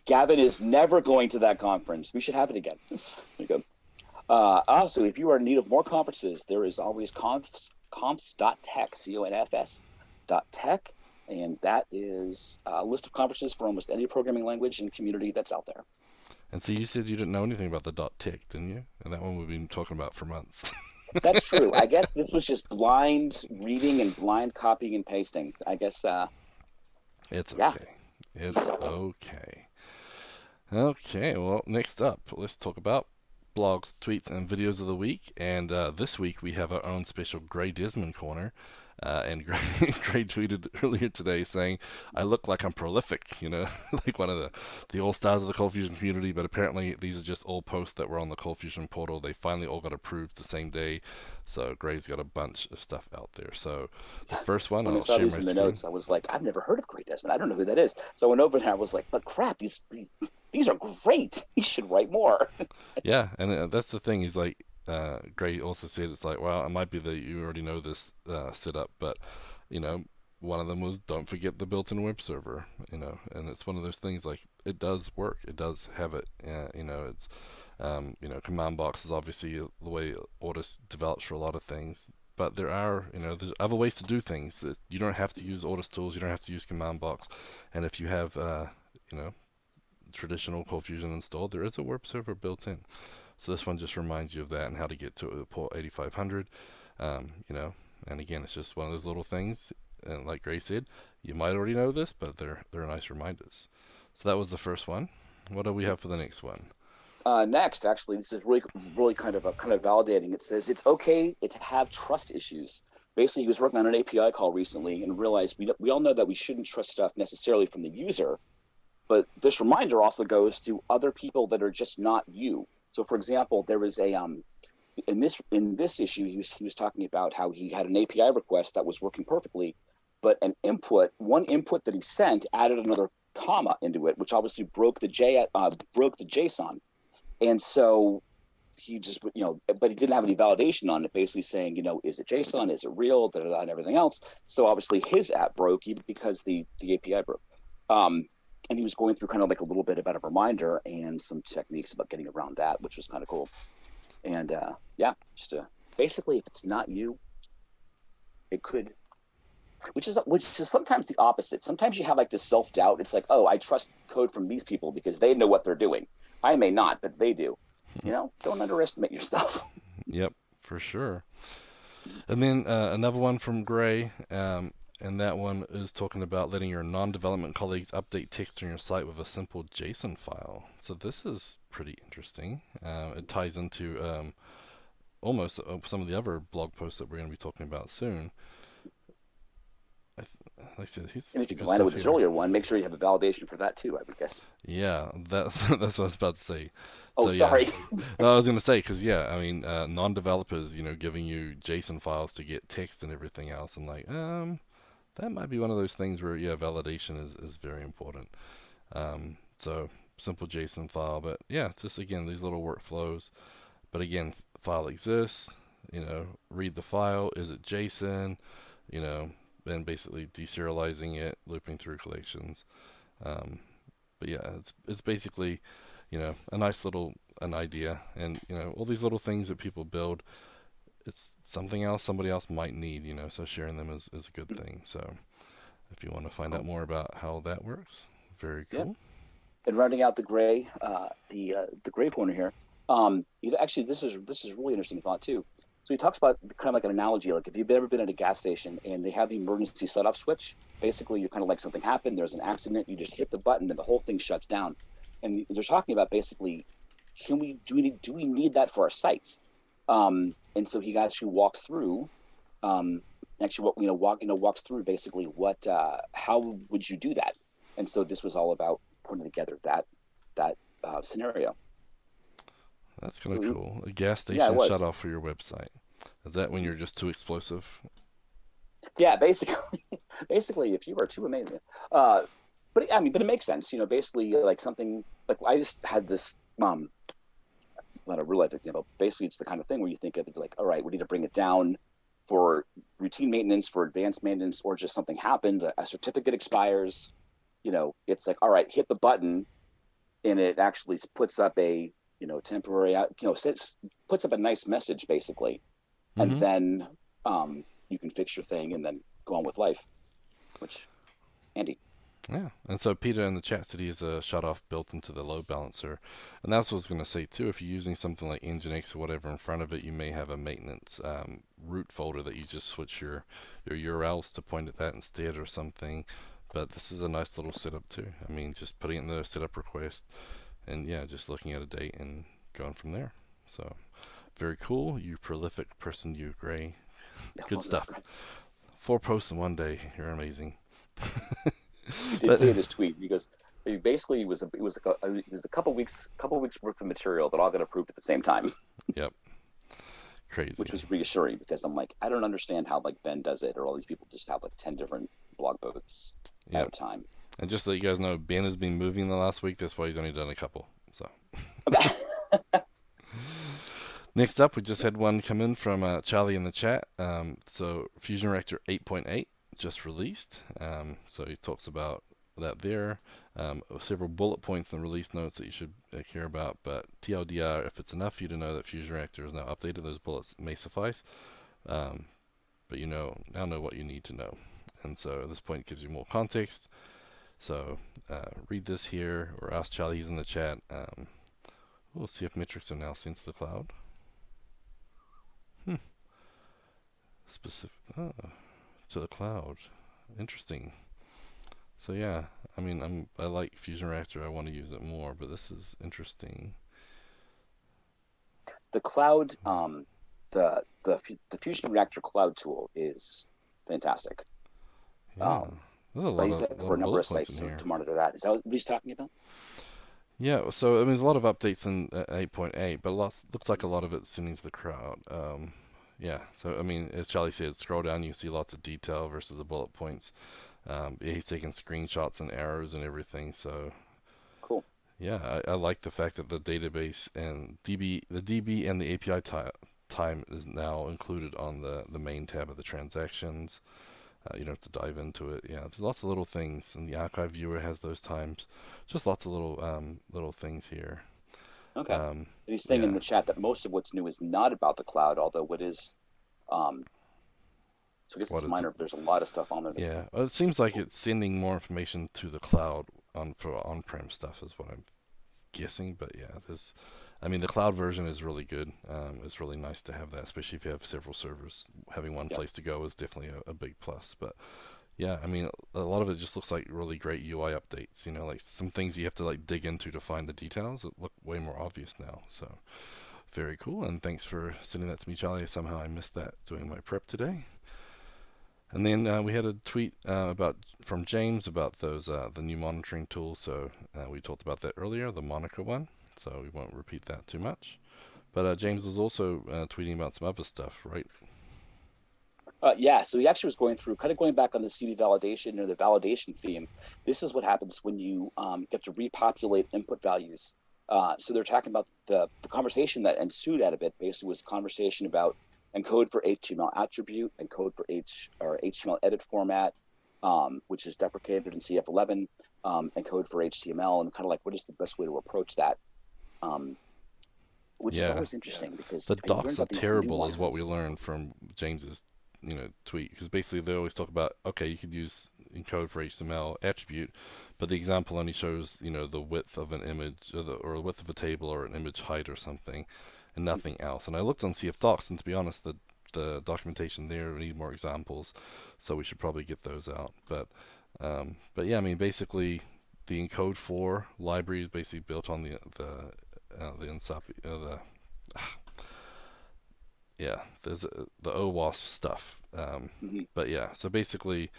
Gavin is never going to that conference. We should have it again. There you go. Also, if you are in need of more conferences, there is always confs.tech, CONFS.tech. And that is a list of conferences for almost any programming language and community that's out there. And so you said you didn't know anything about the .tech, didn't you? And that one we've been talking about for months. That's true. I guess this was just blind reading and blind copying and pasting. I guess. It's okay. It's okay. Okay, well, next up, let's talk about blogs, tweets, and videos of the week. And this week we have our own special Gray Desmond corner. And Gray tweeted earlier today saying, I look like I'm prolific, like one of the all-stars of the ColdFusion community, but apparently these are just all posts that were on the ColdFusion portal. They finally all got approved the same day, so Gray's got a bunch of stuff out there. So the first one, when I'll share my screen. The notes, I was like, I've never heard of Gray Desmond. I don't know who that is. So I went over there, I was like, but crap, these are great. You should write more. Yeah, and that's the thing. He's like, Gray also said it's like, well, it might be that you already know this setup, but one of them was don't forget the built-in web server, and it's one of those things like it does work, it does have it, it's CommandBox is obviously the way Ortus develops for a lot of things, but there are there's other ways to do things. You don't have to use Ortus tools, you don't have to use CommandBox, and if you have traditional ColdFusion installed, there is a web server built in. So this one just reminds you of that and how to get to port 8500, and again, it's just one of those little things. And like Gray said, you might already know this, but they're nice reminders. So that was the first one. What do we have for the next one? Next, actually, this is really kind of validating. It says it's okay to have trust issues. Basically, he was working on an API call recently and realized we all know that we shouldn't trust stuff necessarily from the user, but this reminder also goes to other people that are just not you. So, for example, there was a in this issue, he was talking about how he had an API request that was working perfectly, but one input that he sent added another comma into it, which obviously broke the JSON, and so he just but he didn't have any validation on it, basically saying is it JSON, is it real, and everything else. So obviously his app broke even because the API broke. And he was going through kind of like a little bit about a reminder and some techniques about getting around that, which was kind of cool. And basically, if it's not you, it could, which is sometimes the opposite. Sometimes you have like this self-doubt. It's like, oh, I trust code from these people because they know what they're doing. I may not, but they do. Don't underestimate yourself. Yep, for sure. And then another one from Gray. And that one is talking about letting your non-development colleagues update text on your site with a simple JSON file. So this is pretty interesting. It ties into almost some of the other blog posts that we're going to be talking about soon. Like I said, and if you combine it with his earlier one, make sure you have a validation for that too, I would guess. Yeah, that's what I was about to say. Oh, so, sorry. Yeah. No, I was going to say, because, non-developers, giving you JSON files to get text and everything else. And like, that might be one of those things where, yeah, validation is very important. So simple JSON file, but yeah, just again, these little workflows. But again, file exists, read the file. Is it JSON? And basically deserializing it, looping through collections. But yeah, it's basically, a nice little an idea, and all these little things that people build. It's something else somebody else might need, so sharing them is a good thing. So if you want to find out more about how that works, very cool. Yep. And rounding out the gray, the gray corner here, actually this is really interesting thought too. So he talks about kind of like an analogy, like if you've ever been at a gas station and they have the emergency shut-off switch, basically you're kind of like something happened, there's an accident, you just hit the button and the whole thing shuts down. And they're talking about basically, do we need that for our sites? And so he actually walks through, walks through basically how would you do that? And so this was all about putting together that scenario. That's kind of cool. A gas station shut off for your website. Is that when you're just too explosive? Yeah, basically, if you are too amazing. But it makes sense. Basically, like something like I just had this. Not a real life example. Basically, it's the kind of thing where you think of it like, all right, we need to bring it down for routine maintenance, for advanced maintenance, or just something happened, a certificate expires. It's like, all right, hit the button, and it actually puts up a temporary, puts up a nice message basically, and then you can fix your thing and then go on with life, which handy. Yeah, and so Peter in the chat said he has a shut-off built into the load balancer, and that's what I was going to say too. If you're using something like Nginx or whatever in front of it, you may have a maintenance root folder that you just switch your URLs to point at that instead or something. But this is a nice little setup too. I mean, just putting it in the setup request, and yeah, just looking at a date and going from there. So very cool. You prolific person, you, Gray. Good stuff. 4 posts in one day. You're amazing. He did say in his tweet, because basically it was a couple weeks worth of material that all got approved at the same time. Yep. Crazy. Which was reassuring, because I'm like, I don't understand how like Ben does it, or all these people just have like 10 different blog posts at a time. And just so you guys know, Ben has been moving the last week. That's why he's only done a couple. So. Next up, we just had one come in from Charlie in the chat. So Fusion Reactor 8.8 just released. So he talks about that there. Several bullet points in the release notes that you should care about. But TLDR, if it's enough for you to know that Fusion Reactor is now updated, those bullets may suffice. But now know what you need to know. And so at this point, it gives you more context. So read this here, or ask Charlie, he's in the chat. CF metrics are now sent to the cloud. Specific to the cloud. Interesting. So yeah, I mean, I like Fusion Reactor. I want to use it more, but this is interesting. The cloud, the Fusion Reactor cloud tool is fantastic. Yeah. There's a lot for a number of sites to monitor that. Is that what he's talking about? Yeah, so I mean, there's a lot of updates in 8.8, but looks like a lot of it's sending to the crowd. Yeah, so I mean, as Charlie said, scroll down, you can see lots of detail versus the bullet points. He's taking screenshots and arrows and everything, so cool. Yeah, I like the fact that the database and the DB and the API time is now included on the main tab of the transactions. You don't have to dive into it. Yeah, there's lots of little things, and the archive viewer has those times. Just lots of little things here. Okay. And he's saying in the chat that most of what's new is not about the cloud, although what is, so I guess it's minor, but there's a lot of stuff on there. Yeah, well, it seems like it's sending more information to the cloud for on-prem stuff is what I'm guessing. But yeah, the cloud version is really good. It's really nice to have that, especially if you have several servers. Having one place to go is definitely a big plus. But yeah, I mean, a lot of it just looks like really great UI updates. Like some things you have to like dig into to find the details. It look way more obvious now. So very cool. And thanks for sending that to me, Charlie. Somehow I missed that doing my prep today. And then we had a tweet from James about those the new monitoring tools. So we talked about that earlier, the Monika one. So we won't repeat that too much. But James was also tweeting about some other stuff, right? Yeah, so he actually was going through, kind of going back on the CV validation or the validation theme. This is what happens when you get to repopulate input values. So they're talking about the conversation that ensued out of it. Basically, was a conversation about encode for HTML attribute, encode for HTML edit format, which is deprecated in CF11, encode for HTML, and kind of like what is the best way to approach that. Which is always interesting because the docs are terrible, is what we learned from James's tweet, because basically they always talk about, okay, you could use encode for HTML attribute, but the example only shows the width of an image or the width of a table or an image height or something, and nothing else. And I looked on CF Docs, and to be honest, the documentation there, we need more examples, so we should probably get those out. But yeah, I mean, basically the encode for library is basically built on the there's the OWASP stuff. But yeah, so basically,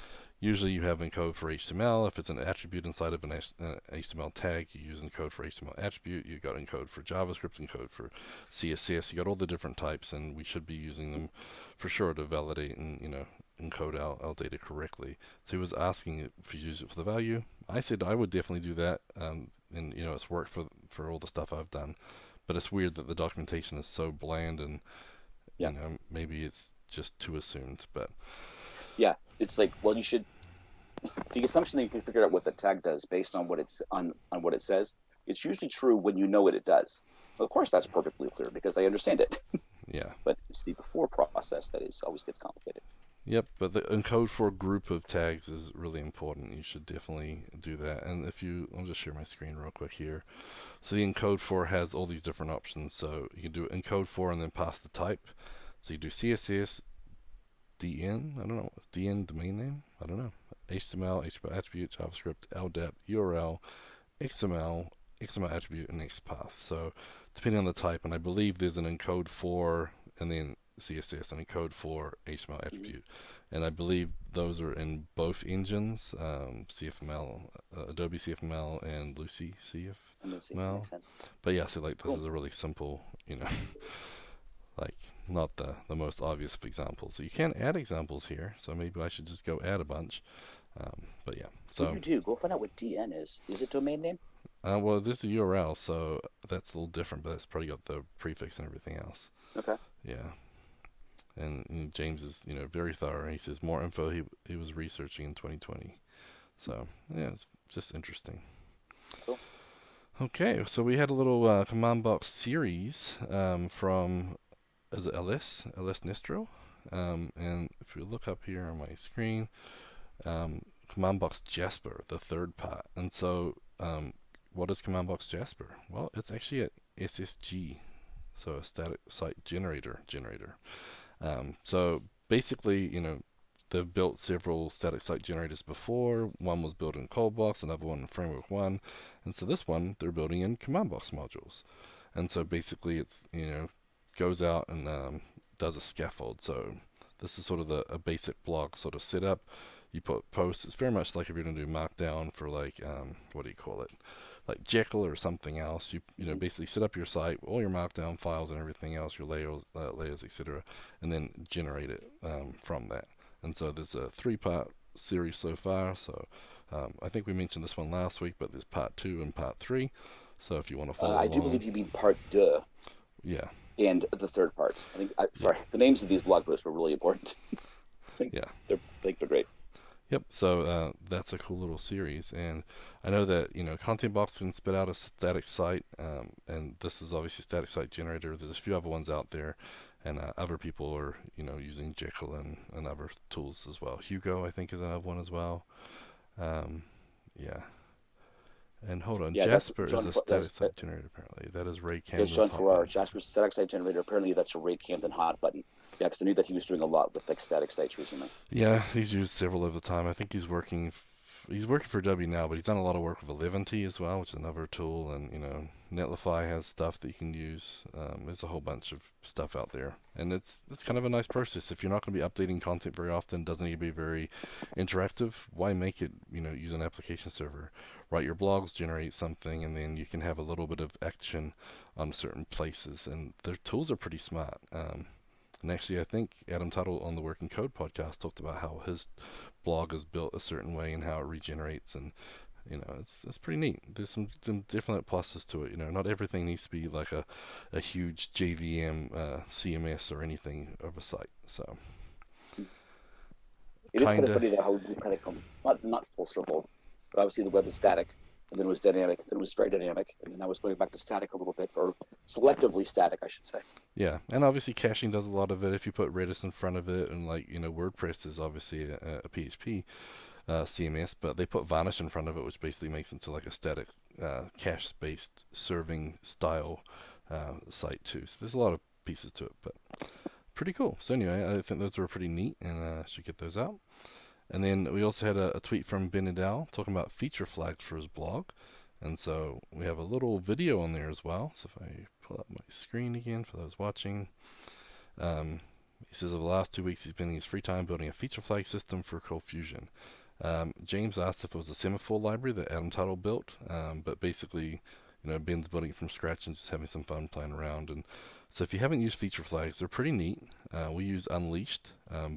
usually you have encode for HTML. If it's an attribute inside of an HTML tag, you use encode for HTML attribute. You got encode for JavaScript, encode for CSS. You got all the different types, and we should be using them for sure to validate and encode our data correctly. So he was asking if you use it for the value. I said I would definitely do that, and it's worked for all the stuff I've done. But it's weird that the documentation is so bland, and maybe it's just too assumed. But yeah, it's like, well, you should. The assumption that you can figure out what the tag does based on what it's on what it says, it's usually true when you know what it does. Well, of course, that's perfectly clear because I understand it. Yeah. But it's the before process that always gets complicated. Yep, but the encode for a group of tags is really important. You should definitely do that. And I'll just share my screen real quick here. So the encode for has all these different options. So you can do encode for and then pass the type. So you do CSS, DN, I don't know, DN domain name, I don't know, HTML, HTML attribute, JavaScript, LDEP, URL, XML, XML attribute, and XPath. So depending on the type, and I believe there's an encode for, and then CSS and encode for HTML attribute, and I believe those are in both engines, CFML, Adobe CFML, and Lucy CFML. Makes sense. But yeah, so like this is a really simple, like not the most obvious of examples. So you can add examples here. So maybe I should just go add a bunch. But yeah, so what do you do? Go find out what DN is. Is it domain name? Well, this is a URL, so that's a little different, but it's probably got the prefix and everything else. Okay. Yeah. And James is, very thorough. He says more info he was researching in 2020. So, yeah, it's just interesting. Cool. Okay, so we had a little CommandBox series from, is it LS Nistro? And if you look up here on my screen, CommandBox Jasper, the third part. And so, what is CommandBox Jasper? Well, it's actually a SSG, so a static site generator. So basically, they've built several static site generators before. One was built in ColdBox, another one in Framework 1. And so this one, they're building in CommandBox modules. And so basically it's, goes out and does a scaffold. So this is sort of a basic blog sort of setup. You put posts. It's very much like if you're going to do Markdown for like, what do you call it? Like Jekyll or something else. You basically set up your site, all your Markdown files and everything else, your layers, etc., and then generate it from that. And so there's a 3-part series so far. So I think we mentioned this one last week, but there's part 2 and part 3. So if you want to follow I along, do believe you mean part 2. Yeah. And the third part. I think. Sorry, the names of these blog posts were really important. Yeah. They're great. Yep, so that's a cool little series, and I know that ContentBox can spit out a static site, and this is obviously a static site generator. There's a few other ones out there, and other people are using Jekyll and other tools as well. Hugo, I think, is another one as well. Yeah, and hold on, Jasper is a static site generator apparently. That is Ray Camden's John hot Farrar, button. Jasper's static site generator. Apparently, that's a Ray Camden hot button. Yeah, because I knew that he was doing a lot with like static sites recently. Yeah, he's used several of the time. I think he's working for Adobe now, but he's done a lot of work with Eleventy as well, which is another tool. And Netlify has stuff that you can use. There's a whole bunch of stuff out there, and it's kind of a nice process. If you're not going to be updating content very often, doesn't need to be very interactive. Why make it? Use an application server, write your blogs, generate something, and then you can have a little bit of action on certain places. And their tools are pretty smart. And actually, I think Adam Tuttle on the Working Code podcast talked about how his blog is built a certain way and how it regenerates, and it's pretty neat. There's some definite pluses to it. Not everything needs to be like a huge JVM CMS or anything of a site. So it is kind of funny though how we kind of come not full circle, but obviously the web is static, and then it was dynamic, then it was very dynamic, and then I was going back to static a little bit, or selectively static, I should say. Yeah, and obviously caching does a lot of it if you put Redis in front of it, and WordPress is obviously a PHP CMS, but they put Vanish in front of it, which basically makes it into like a static cache-based serving style site too. So there's a lot of pieces to it, but pretty cool. So anyway, I think those were pretty neat, and should get those out. And then we also had a tweet from Ben Adal talking about feature flags for his blog. And so we have a little video on there as well. So if I pull up my screen again for those watching, he says over the last 2 weeks he's been in his free time building a feature flag system for ColdFusion. James asked if it was a semaphore library that Adam Tuttle built, but basically, Ben's building it from scratch and just having some fun playing around. And so if you haven't used feature flags, they're pretty neat. We use Unleashed.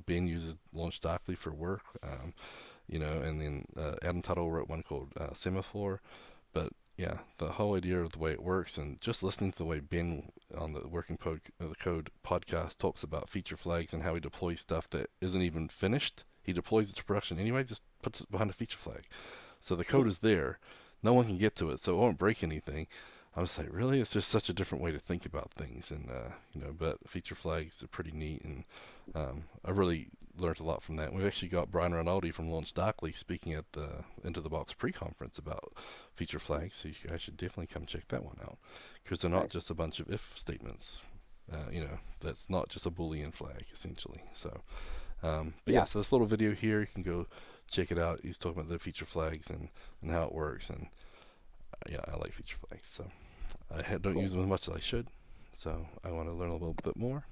Ben uses Launch Darkly for work, and then Adam Tuttle wrote one called Semaphore. But yeah, the whole idea of the way it works, and just listening to the way Ben on the Working Code podcast talks about feature flags and how he deploys stuff that isn't even finished. He deploys it to production anyway, just puts it behind a feature flag. So the code is there. No one can get to it, so it won't break anything. I was like, really? It's just such a different way to think about things. And, but feature flags are pretty neat. And I really learned a lot from that. We've actually got Brian Rinaldi from Launch Darkly speaking at the Into the Box pre-conference about feature flags. So you guys should definitely come check that one out, because they're not just a bunch of if statements. That's not just a Boolean flag, essentially. So, so this little video here, you can go check it out. He's talking about the feature flags and how it works. And I like feature flags. So I don't use them as much as I should. So I want to learn a little bit more.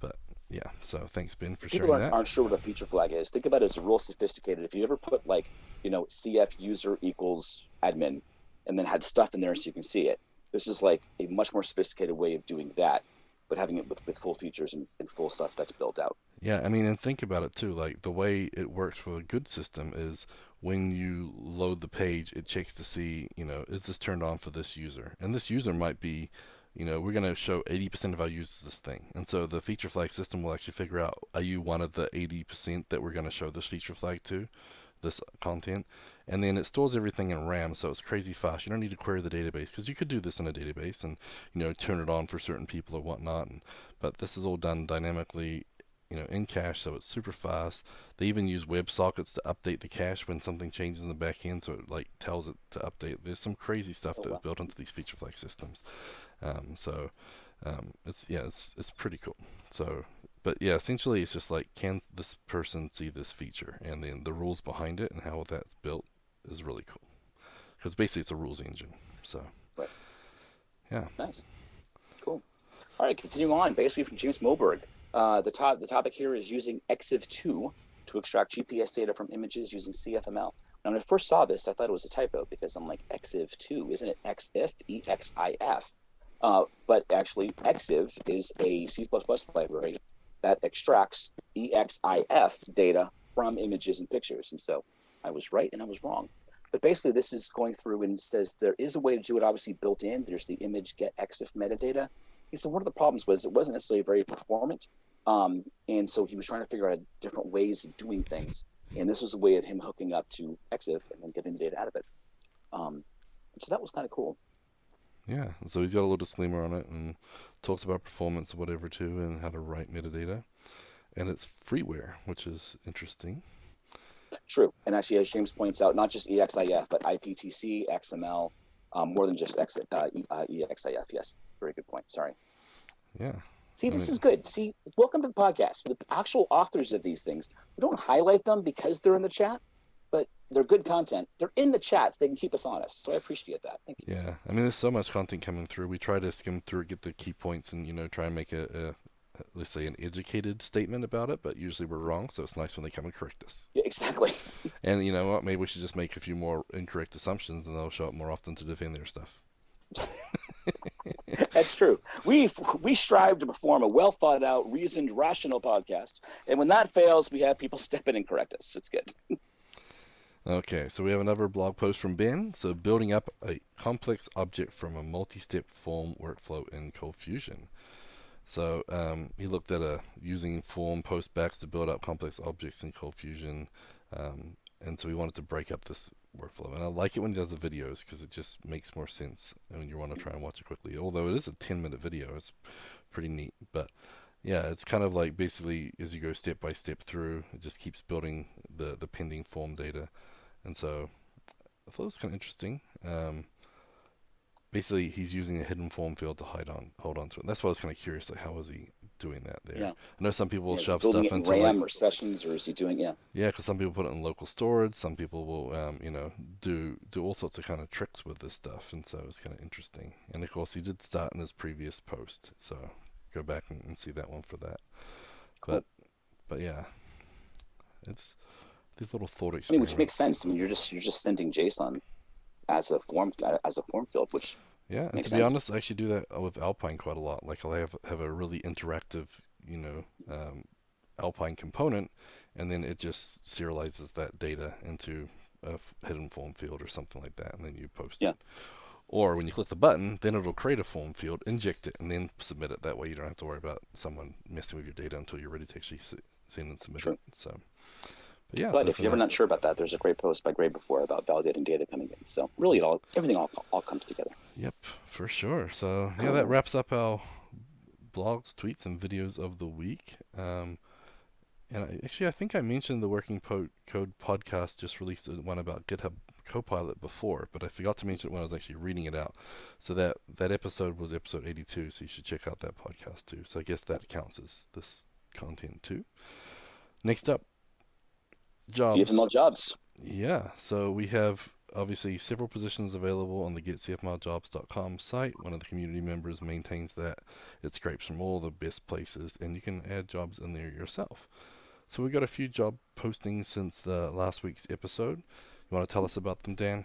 But yeah, so thanks, Ben, for sharing that. People aren't sure what a feature flag is. Think about it as a real sophisticated. If you ever put CF user equals admin and then had stuff in there so you can see it, this is like a much more sophisticated way of doing that, but having it with full features and full stuff that's built out. Yeah, I mean, and think about it too. Like the way it works with a good system is when you load the page, it checks to see, is this turned on for this user? And this user might be, we're going to show 80% of our users this thing. And so the feature flag system will actually figure out, are you one of the 80% that we're going to show this feature flag to, this content? And then it stores everything in RAM, so it's crazy fast. You don't need to query the database, because you could do this in a database and, turn it on for certain people or whatnot. But this is all done dynamically, in cache, so it's super fast. They even use WebSockets to update the cache when something changes in the back end, so it tells it to update. There's some crazy stuff that was built into these feature flag systems. It's pretty cool. So, but yeah, essentially it's just like, can this person see this feature? And then the rules behind it and how that's built is really cool, because basically it's a rules engine. So, right. Yeah. Nice. Cool. All right, continuing on, basically from James Moberg. The topic here is using EXIF2 to extract GPS data from images using CFML. Now, when I first saw this, I thought it was a typo, because I'm like, EXIF2, isn't it EXIF, E-X-I-F? But actually, EXIF is a C++ library that extracts EXIF data from images and pictures. And so I was right and I was wrong. But basically, this is going through and says there is a way to do it, obviously built in. There's the image get EXIF metadata. He said one of the problems was it wasn't necessarily very performant. And so he was trying to figure out different ways of doing things. And this was a way of him hooking up to EXIF and then getting the data out of it. So that was kind of cool. Yeah, so he's got a little disclaimer on it and talks about performance or whatever too, and how to write metadata. And it's freeware, which is interesting. True. And actually, as James points out, not just EXIF, but IPTC, XML, more than just EXIF. Yes, very good point. Sorry. Yeah. See, this is good. See, welcome to the podcast. The actual authors of these things, we don't highlight them because they're in the chat, but they're good content. They're in the chat. They can keep us honest. So I appreciate that. Thank you. Yeah. I mean, there's so much content coming through. We try to skim through, get the key points, and, try and make let's say, an educated statement about it, but usually we're wrong, so it's nice when they come and correct us. Yeah, exactly. And you know what? Maybe we should just make a few more incorrect assumptions, and they'll show up more often to defend their stuff. That's true. We strive to perform a well thought out, reasoned, rational podcast, and when that fails, we have people step in and correct us. It's good. Okay, so we have another blog post from Ben. So building up a complex object from a multi-step form workflow in ColdFusion. So he looked at using form postbacks to build up complex objects in ColdFusion, and so he wanted to break up this workflow. And I like it when he does the videos because it just makes more sense when you want to try and watch it quickly. Although it is a 10-minute video, it's pretty neat. But yeah, it's kind of like basically as you go step by step through, it just keeps building the pending form data. And so I thought it was kind of interesting. Basically, he's using a hidden form field to hold on to it. And that's why I was kind of curious, like how was he doing that there? Yeah. I know some people will shove building stuff it in into RAM like, or sessions, or is he doing yeah, because some people put it in local storage. Some people will, do all sorts of kind of tricks with this stuff, and so it's kind of interesting. And of course, he did start in his previous post, so go back and see that one for that. Cool. But yeah, it's these little thought experiments. I mean, which makes sense. I mean, you're just sending JSON as a form field, which yeah. And to be honest, I actually do that with Alpine quite a lot. Like I'll have a really interactive, Alpine component, and then it just serializes that data into a hidden form field or something like that, and then you post it. Or when you click the button, then it'll create a form field, inject it, and then submit it. That way you don't have to worry about someone messing with your data until you're ready to actually send and submit it. So, but if you're ever not sure about that, there's a great post by Gray before about validating data coming in. So really, everything all comes together. Yep, for sure. So yeah, that wraps up our blogs, tweets, and videos of the week. And I think I mentioned the Working Code podcast just released one about Github Co-pilot before, but I forgot to mention it when I was actually reading it out. So that episode was episode 82, so you should check out that podcast too. So I guess that counts as this content too. Next up, jobs. CFML jobs. Yeah, so we have obviously several positions available on the getcfmljobs.com site. One of the community members maintains that. It scrapes from all the best places, and you can add jobs in there yourself. So we got a few job postings since the last week's episode. You want to tell us about them, Dan?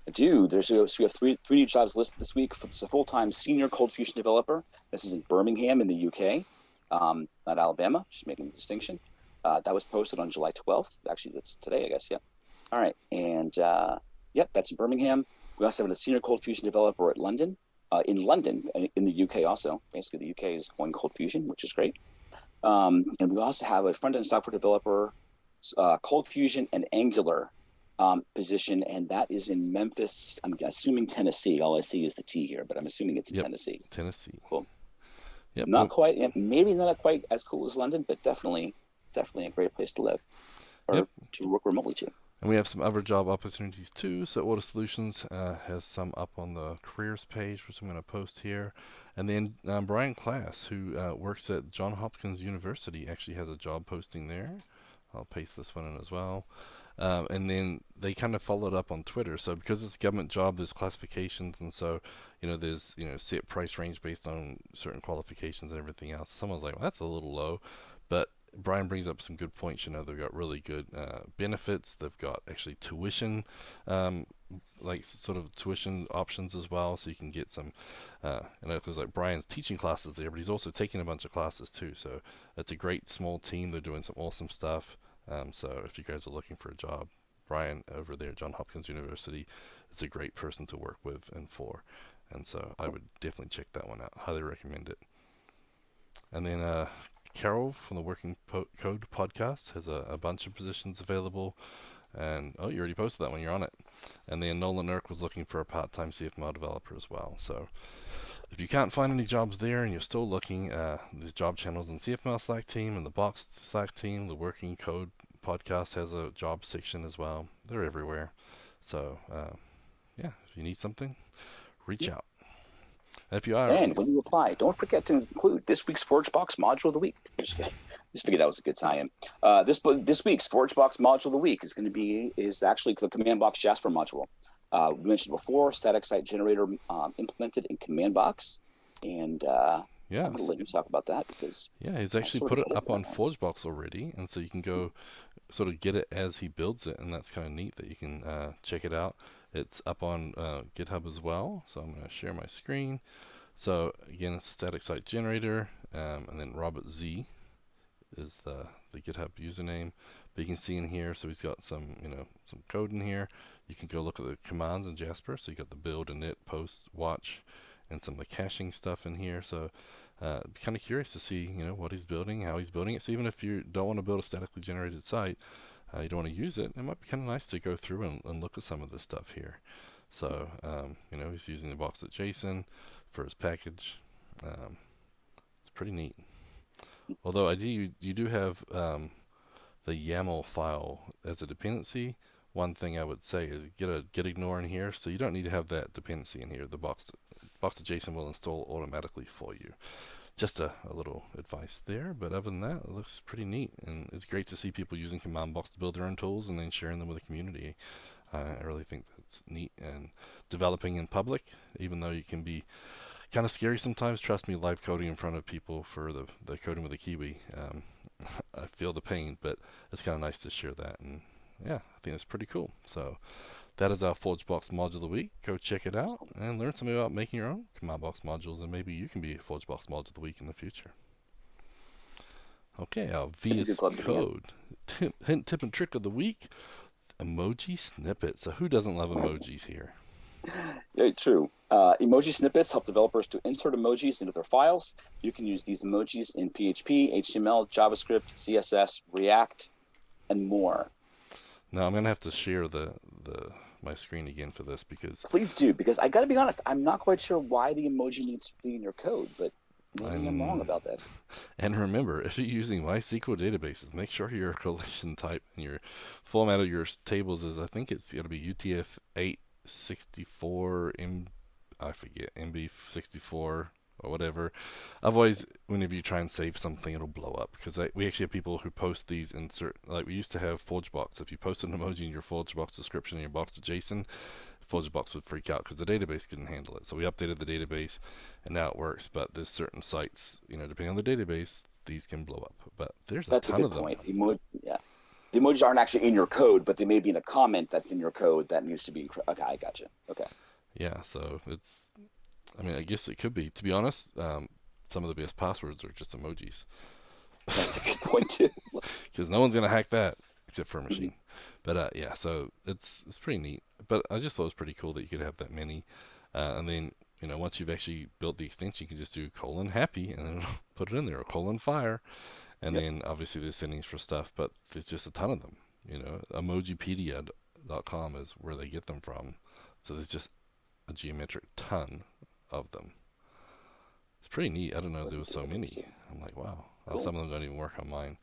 I do. So we have three new jobs listed this week. It's a full-time senior ColdFusion developer. This is in Birmingham in the UK, not Alabama, just making the distinction. That was posted on July 12th. Actually, that's today, I guess. Yeah. All right. And that's in Birmingham. We also have a senior ColdFusion developer in London, in the UK also. Basically, the UK is going ColdFusion, which is great. And we also have a front-end software developer, ColdFusion and Angular position, and that is in Memphis. I'm assuming Tennessee. All I see is the T here, but I'm assuming it's in Tennessee. Tennessee. Cool. Yep. Maybe not quite as cool as London, but definitely a great place to live or to work remotely too. And we have some other job opportunities too. So Ortus Solutions has some up on the careers page, which I'm going to post here. And then Brian Class, who works at Johns Hopkins University, actually has a job posting there. I'll paste this one in as well. And then they kind of followed up on Twitter. So because it's a government job, there's classifications, and so there's set price range based on certain qualifications and everything else. Someone's like, well, that's a little low, but Brian brings up some good points. They've got really good benefits. They've got actually tuition, sort of tuition options as well, so you can get some. Because like Brian's teaching classes there, but he's also taking a bunch of classes too. So it's a great small team. They're doing some awesome stuff. So if you guys are looking for a job, Brian over there at Johns Hopkins University is a great person to work with and for. And so I would definitely check that one out. Highly recommend it. And then Carol from the Working Code podcast has a bunch of positions available. And you already posted that one. You're on it. And then Nolan Irk was looking for a part-time CFML developer as well. So if you can't find any jobs there and you're still looking, there's job channels in CFML Slack team and the Box Slack team. The Working Code podcast has a job section as well. They're everywhere. So if you need something, reach out. And if you are, and when you apply, don't forget to include this week's ForgeBox module of the week. Just figured that was a good tie-in. This week's ForgeBox module of the week is actually the CommandBox Jasper module. We mentioned before, static site generator implemented in CommandBox, and I'm going to let you talk about that because he's actually put it up on ForgeBox already, and so you can go sort of get it as he builds it, and that's kind of neat that you can check it out. It's up on GitHub as well, so I'm going to share my screen So again, it's a static site generator, and then Robert Z is the GitHub username. But you can see in here, so he's got some some code in here. You can go look at the commands in Jasper. So you got the build, init, post, watch, and some of the caching stuff in here. So be kind of curious to see what he's building, how he's building it. So even if you don't want to build a statically generated site, you don't want to use it, it might be kind of nice to go through and look at some of this stuff here. So he's using the box.json for his package. It's pretty neat. Although you do have the YAML file as a dependency. One thing I would say is get a git ignore in here, so you don't need to have that dependency in here. The box.json will install automatically for you. Just a little advice there, but other than that, it looks pretty neat, and it's great to see people using CommandBox to build their own tools and then sharing them with the community. I really think that's neat, and developing in public, even though you can be kind of scary sometimes. Trust me, live coding in front of people for the coding with the Kiwi, I feel the pain, but it's kind of nice to share that, and yeah, I think it's pretty cool. So that is our ForgeBox module of the week. Go check it out and learn something about making your own CommandBox modules, and maybe you can be a ForgeBox module of the week in the future. Okay, our VS Code hint, tip, and trick of the week: emoji snippets. So who doesn't love emojis here? Yeah, true. Emoji snippets help developers to insert emojis into their files. You can use these emojis in PHP, HTML, JavaScript, CSS, React, and more. Now I'm gonna have to share my screen again for this, because please do, because I got to be honest, I'm not quite sure why the emoji needs to be in your code, but maybe I'm wrong about that. And remember, if you're using MySQL databases, make sure your collection type and your format of your tables is, I think it's got to be UTF-864 MB64 or whatever. Otherwise, whenever you try and save something, it'll blow up, because we actually have people who post these like we used to have ForgeBox. If you posted an emoji in your ForgeBox description in your box.json, ForgeBox would freak out because the database couldn't handle it. So we updated the database, and now it works. But there's certain sites, depending on the database, these can blow up. But there's a ton of them. That's a good point. The emojis aren't actually in your code, but they may be in a comment that's in your code that needs to be. Okay, I gotcha. Okay. Yeah, so I guess it could be. To be honest, some of the best passwords are just emojis. That's a good point too. Because no one's gonna hack that except for a machine. But yeah, so it's pretty neat. But I just thought it was pretty cool that you could have that many. And then once you've actually built the extension, you can just do .happy and then put it in there, or .fire, and then obviously there's settings for stuff. But there's just a ton of them. Emojipedia.com is where they get them from. So there's just a geometric ton of them. It's pretty neat. I don't know there was so many. I'm like, wow. Cool. Some of them don't even work on mine,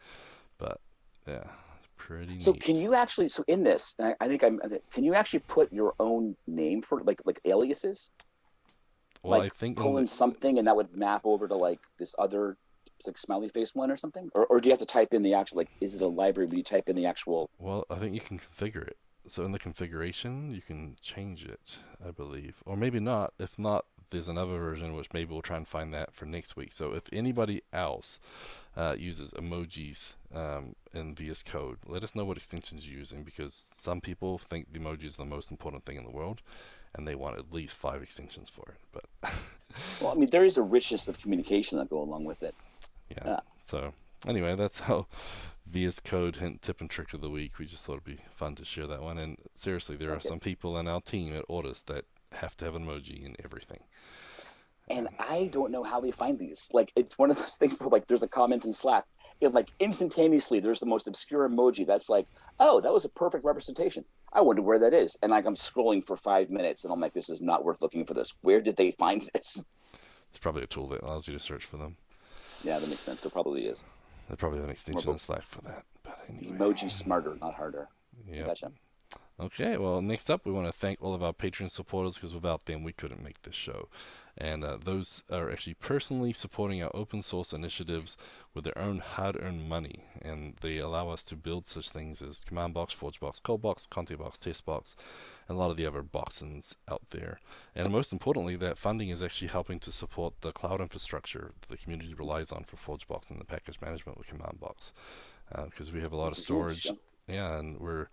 but yeah, pretty neat. So can you actually, in this, can you actually put your own name for like aliases? Well, like I think something, and that would map over to like this other smiley face one or something, or do you have to type in the actual, is it a library where you type in the actual? Well, I think you can configure it. So in the configuration, you can change it, I believe, or maybe not. If not, there's another version, which maybe we'll try and find that for next week. So if anybody else uses emojis in VS Code, let us know what extensions you're using, because some people think the emoji is the most important thing in the world, and they want at least 5 extensions for it. But well, there is a richness of communication that go along with it. Yeah. So anyway, that's how VS Code hint, tip, and trick of the week. We just thought it'd be fun to share that one. And seriously, there are some people in our team at Ortus that have to have an emoji in everything. And I don't know how they find these. It's one of those things where there's a comment in Slack, and instantaneously there's the most obscure emoji that's like, oh, that was a perfect representation. I wonder where that is. And I'm scrolling for 5 minutes, and I'm like, this is not worth looking for this. Where did they find this? It's probably a tool that allows you to search for them. Yeah, that makes sense. There probably is. They probably have an extension in Slack for that. But anyway. Emoji smarter, not harder. Yeah. Gotcha. Okay, well, next up, we want to thank all of our Patreon supporters, because without them, we couldn't make this show. And those are actually personally supporting our open source initiatives with their own hard-earned money. And they allow us to build such things as CommandBox, ForgeBox, ColdBox, ConteBox, TestBox, and a lot of the other boxins out there. And most importantly, that funding is actually helping to support the cloud infrastructure the community relies on for ForgeBox and the package management with CommandBox. Because we have a lot of storage. Yeah, and we're...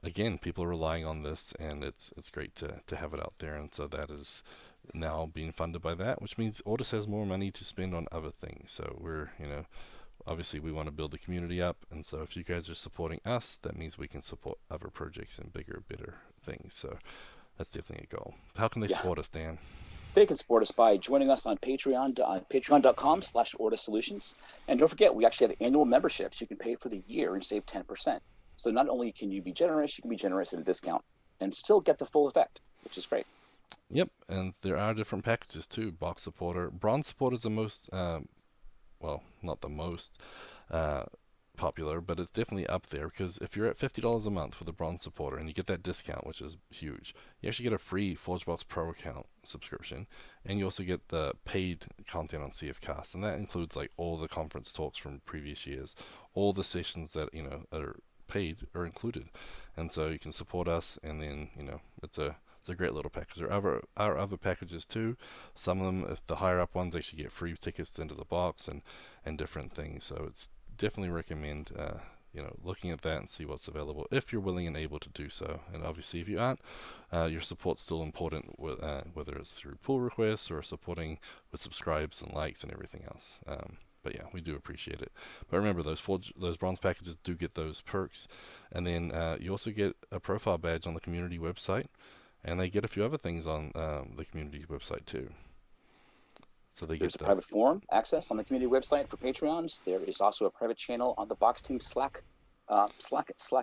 again, people are relying on this, and it's great to have it out there. And so that is now being funded by that, which means Ortus has more money to spend on other things. So we're, obviously we want to build the community up, and so if you guys are supporting us, that means we can support other projects and bigger, better things. So that's definitely a goal. How can they support us, Dan? They can support us by joining us on Patreon, patreon.com/Ortus Solutions. And don't forget, we actually have annual memberships. You can pay for the year and save 10%. So not only can you be generous, you can be generous at a discount and still get the full effect, which is great. Yep, and there are different packages too. Box supporter, bronze supporter is the most, well, not the most popular, but it's definitely up there, because if you're at $50 a month for the bronze supporter and you get that discount, which is huge, you actually get a free ForgeBox Pro account subscription, and you also get the paid content on CFCasts, and that includes like all the conference talks from previous years, all the sessions that are paid are included, and so you can support us, and then it's a great little package. There are other packages too. Some of them, if the higher up ones, actually get free tickets into the box and different things. So it's definitely recommend looking at that and see what's available if you're willing and able to do so. And obviously, if you aren't, your support's still important, whether it's through pull requests or supporting with subscribes and likes and everything else. But yeah, we do appreciate it. But remember, those bronze packages do get those perks, and then you also get a profile badge on the community website. And they get a few other things on the community website too. So there's a private forum access on the community website for Patreons. There is also a private channel on the Box Team Slack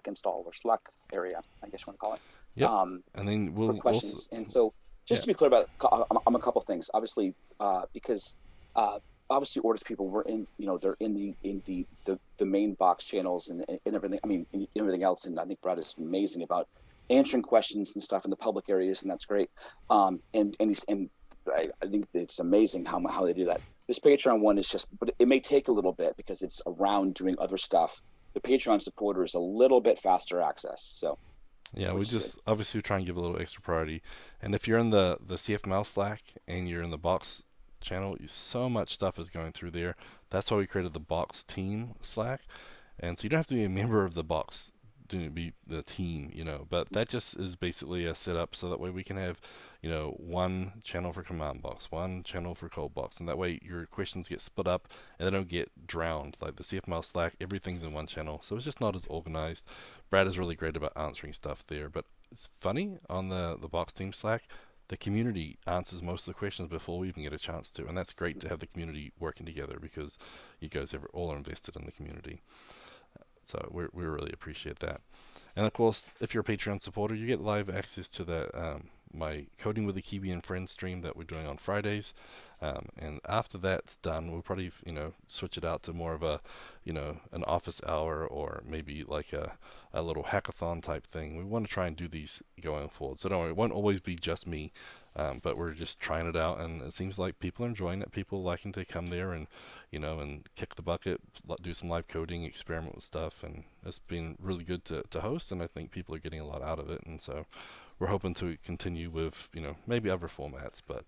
install or Slack area, I guess you want to call it. Yeah. And then we'll for questions. And so, just to be clear about a couple things. Obviously, because obviously Ortus people were in, they're in the main box channels and everything. I mean, everything else. And I think Brad is amazing about answering questions and stuff in the public areas, and that's great. And I think it's amazing how they do that. This Patreon one is but it may take a little bit because it's around doing other stuff. The Patreon supporter is a little bit faster access. So yeah, we just obviously try and give a little extra priority. And if you're in the CFML Slack and you're in the box channel, so much stuff is going through there. That's why we created the box team Slack. And so you don't have to be a member of the box to be the team, but that just is basically a setup so that way we can have, one channel for CommandBox, one channel for ColdBox, and that way your questions get split up and they don't get drowned. Like the CFML Slack, everything's in one channel, so it's just not as organized. Brad is really great about answering stuff there, but it's funny, on the box team Slack, the community answers most of the questions before we even get a chance to, and that's great to have the community working together because you guys all are invested in the community. So we really appreciate that. And of course, if you're a Patreon supporter, you get live access to the my Coding with the Kiwi and Friends stream that we're doing on Fridays. And after that's done, we'll probably switch it out to more of a an office hour, or maybe like a little hackathon type thing. We want to try and do these going forward. So don't worry, it won't always be just me. But we're just trying it out, and it seems like people are enjoying it. People liking to come there and, and kick the bucket, do some live coding, experiment with stuff, and it's been really good to host, and I think people are getting a lot out of it, and so we're hoping to continue with, maybe other formats, but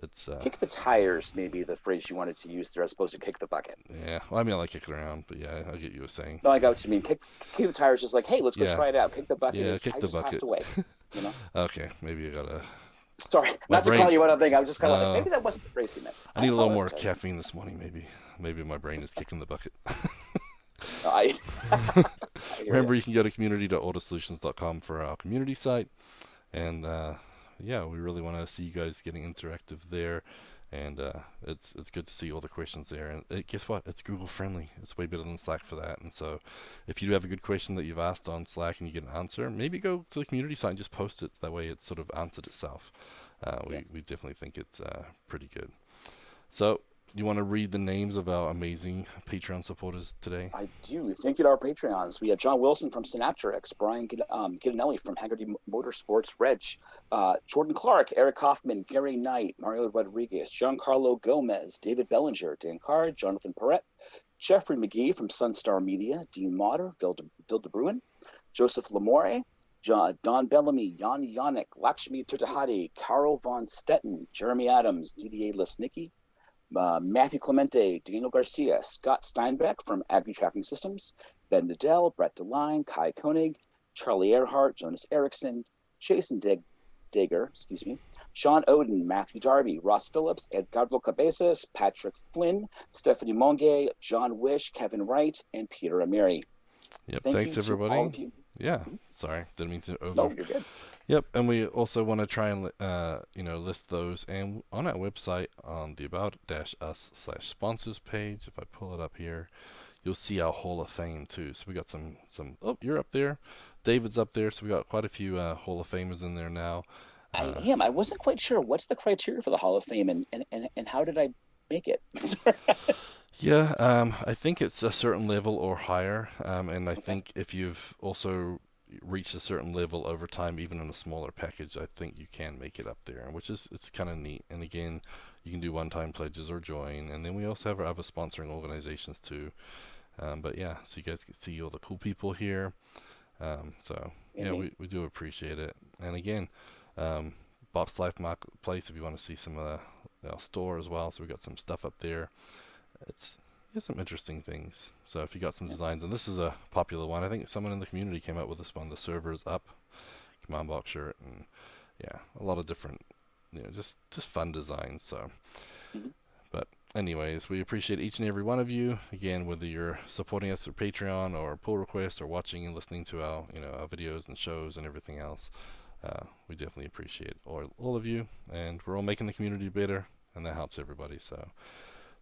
it's... kick the tires, maybe the phrase you wanted to use there, as opposed to kick the bucket. Yeah, well, I mean, I like kicking around, but yeah, I get you were saying. No, I got what you mean. Kick the tires is like, hey, let's go try it out. Kick the bucket is, kick I the just bucket. passed away, Okay, maybe you gotta... Sorry, not to call you one other thing. I was just kind of like, maybe that wasn't the phrase he meant. I need a little more caffeine this morning, maybe my brain is kicking the bucket. I Remember, you can go to community.ortussolutions.com for our community site, and we really want to see you guys getting interactive there, and it's good to see all the questions there. And guess what? It's Google friendly. It's way better than Slack for that. And so, if you do have a good question that you've asked on Slack and you get an answer, maybe go to the community site and just post it. That way, it's sort of answered itself. We definitely think it's pretty good. So, you want to read the names of our amazing Patreon supporters today? I do. Thank you to our Patreons. We have John Wilson from Synapteryx, Brian Gidanelli from Haggerty Motorsports Reg, Jordan Clark, Eric Kaufman, Gary Knight, Mario Rodriguez, Giancarlo Gomez, David Bellinger, Dan Carr, Jonathan Perrett, Jeffrey McGee from Sunstar Media, Dean Motter, Wil De Bruin, Joseph Lamore, Don Bellamy, Jan Yannick, Lakshmi Tutahadi, Carol Von Stetten, Jeremy Adams, DDA Lesnicki, Matthew Clemente, Daniel Garcia, Scott Steinbeck from Agri Tracking Systems, Ben Nadell, Brett DeLine, Kai Koenig, Charlie Earhart, Jonas Erickson, Jason Dager, Sean Oden, Matthew Darby, Ross Phillips, Edgardo Cabezas, Patrick Flynn, Stephanie Monge, John Wish, Kevin Wright, and Peter Amiri. Yep. Thank Thanks, you to everybody. all of you. Yeah. Sorry. Didn't mean to over. No, you're good. Yep. And we also want to try and, list those. And on our website, on the about-us/sponsors page, if I pull it up here, you'll see our Hall of Fame too. So we got some. Oh, you're up there. David's up there. So we got quite a few Hall of Famers in there now. I am. I wasn't quite sure. What's the criteria for the Hall of Fame, and how did I make it? Yeah, I think it's a certain level or higher, and I think if you've also reached a certain level over time, even in a smaller package, I think you can make it up there, which is it's kind of neat. And again, you can do one-time pledges or join, and then we also have our other sponsoring organizations too. But yeah, so you guys can see all the cool people here. We do appreciate it. And again, Box Life Marketplace, if you want to see some of the store as well, so we got some stuff up there. It's some interesting things. So if you got some designs, and this is a popular one, I think someone in the community came up with this one. The server is up, CommandBox shirt, and yeah, a lot of different, just fun designs. So, but anyways, we appreciate each and every one of you. Again, whether you're supporting us through Patreon or pull requests or watching and listening to our our videos and shows and everything else, we definitely appreciate all of you, and we're all making the community better, and that helps everybody. So.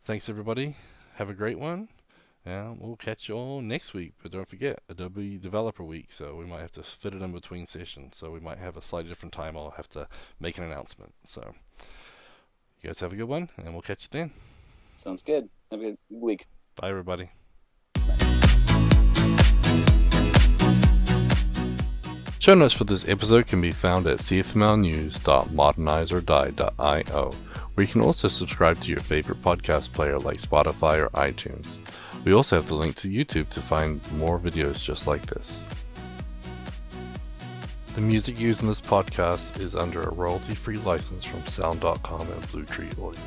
Thanks, everybody. Have a great one. And we'll catch you all next week. But don't forget, Adobe Developer Week. So we might have to fit it in between sessions. So we might have a slightly different time. I'll have to make an announcement. So you guys have a good one, and we'll catch you then. Sounds good. Have a good week. Bye, everybody. Show notes for this episode can be found at cfmlnews.modernizeordie.io, where you can also subscribe to your favorite podcast player like Spotify or iTunes. We also have the link to YouTube to find more videos just like this. The music used in this podcast is under a royalty-free license from Sound.com and Blue Tree Audio.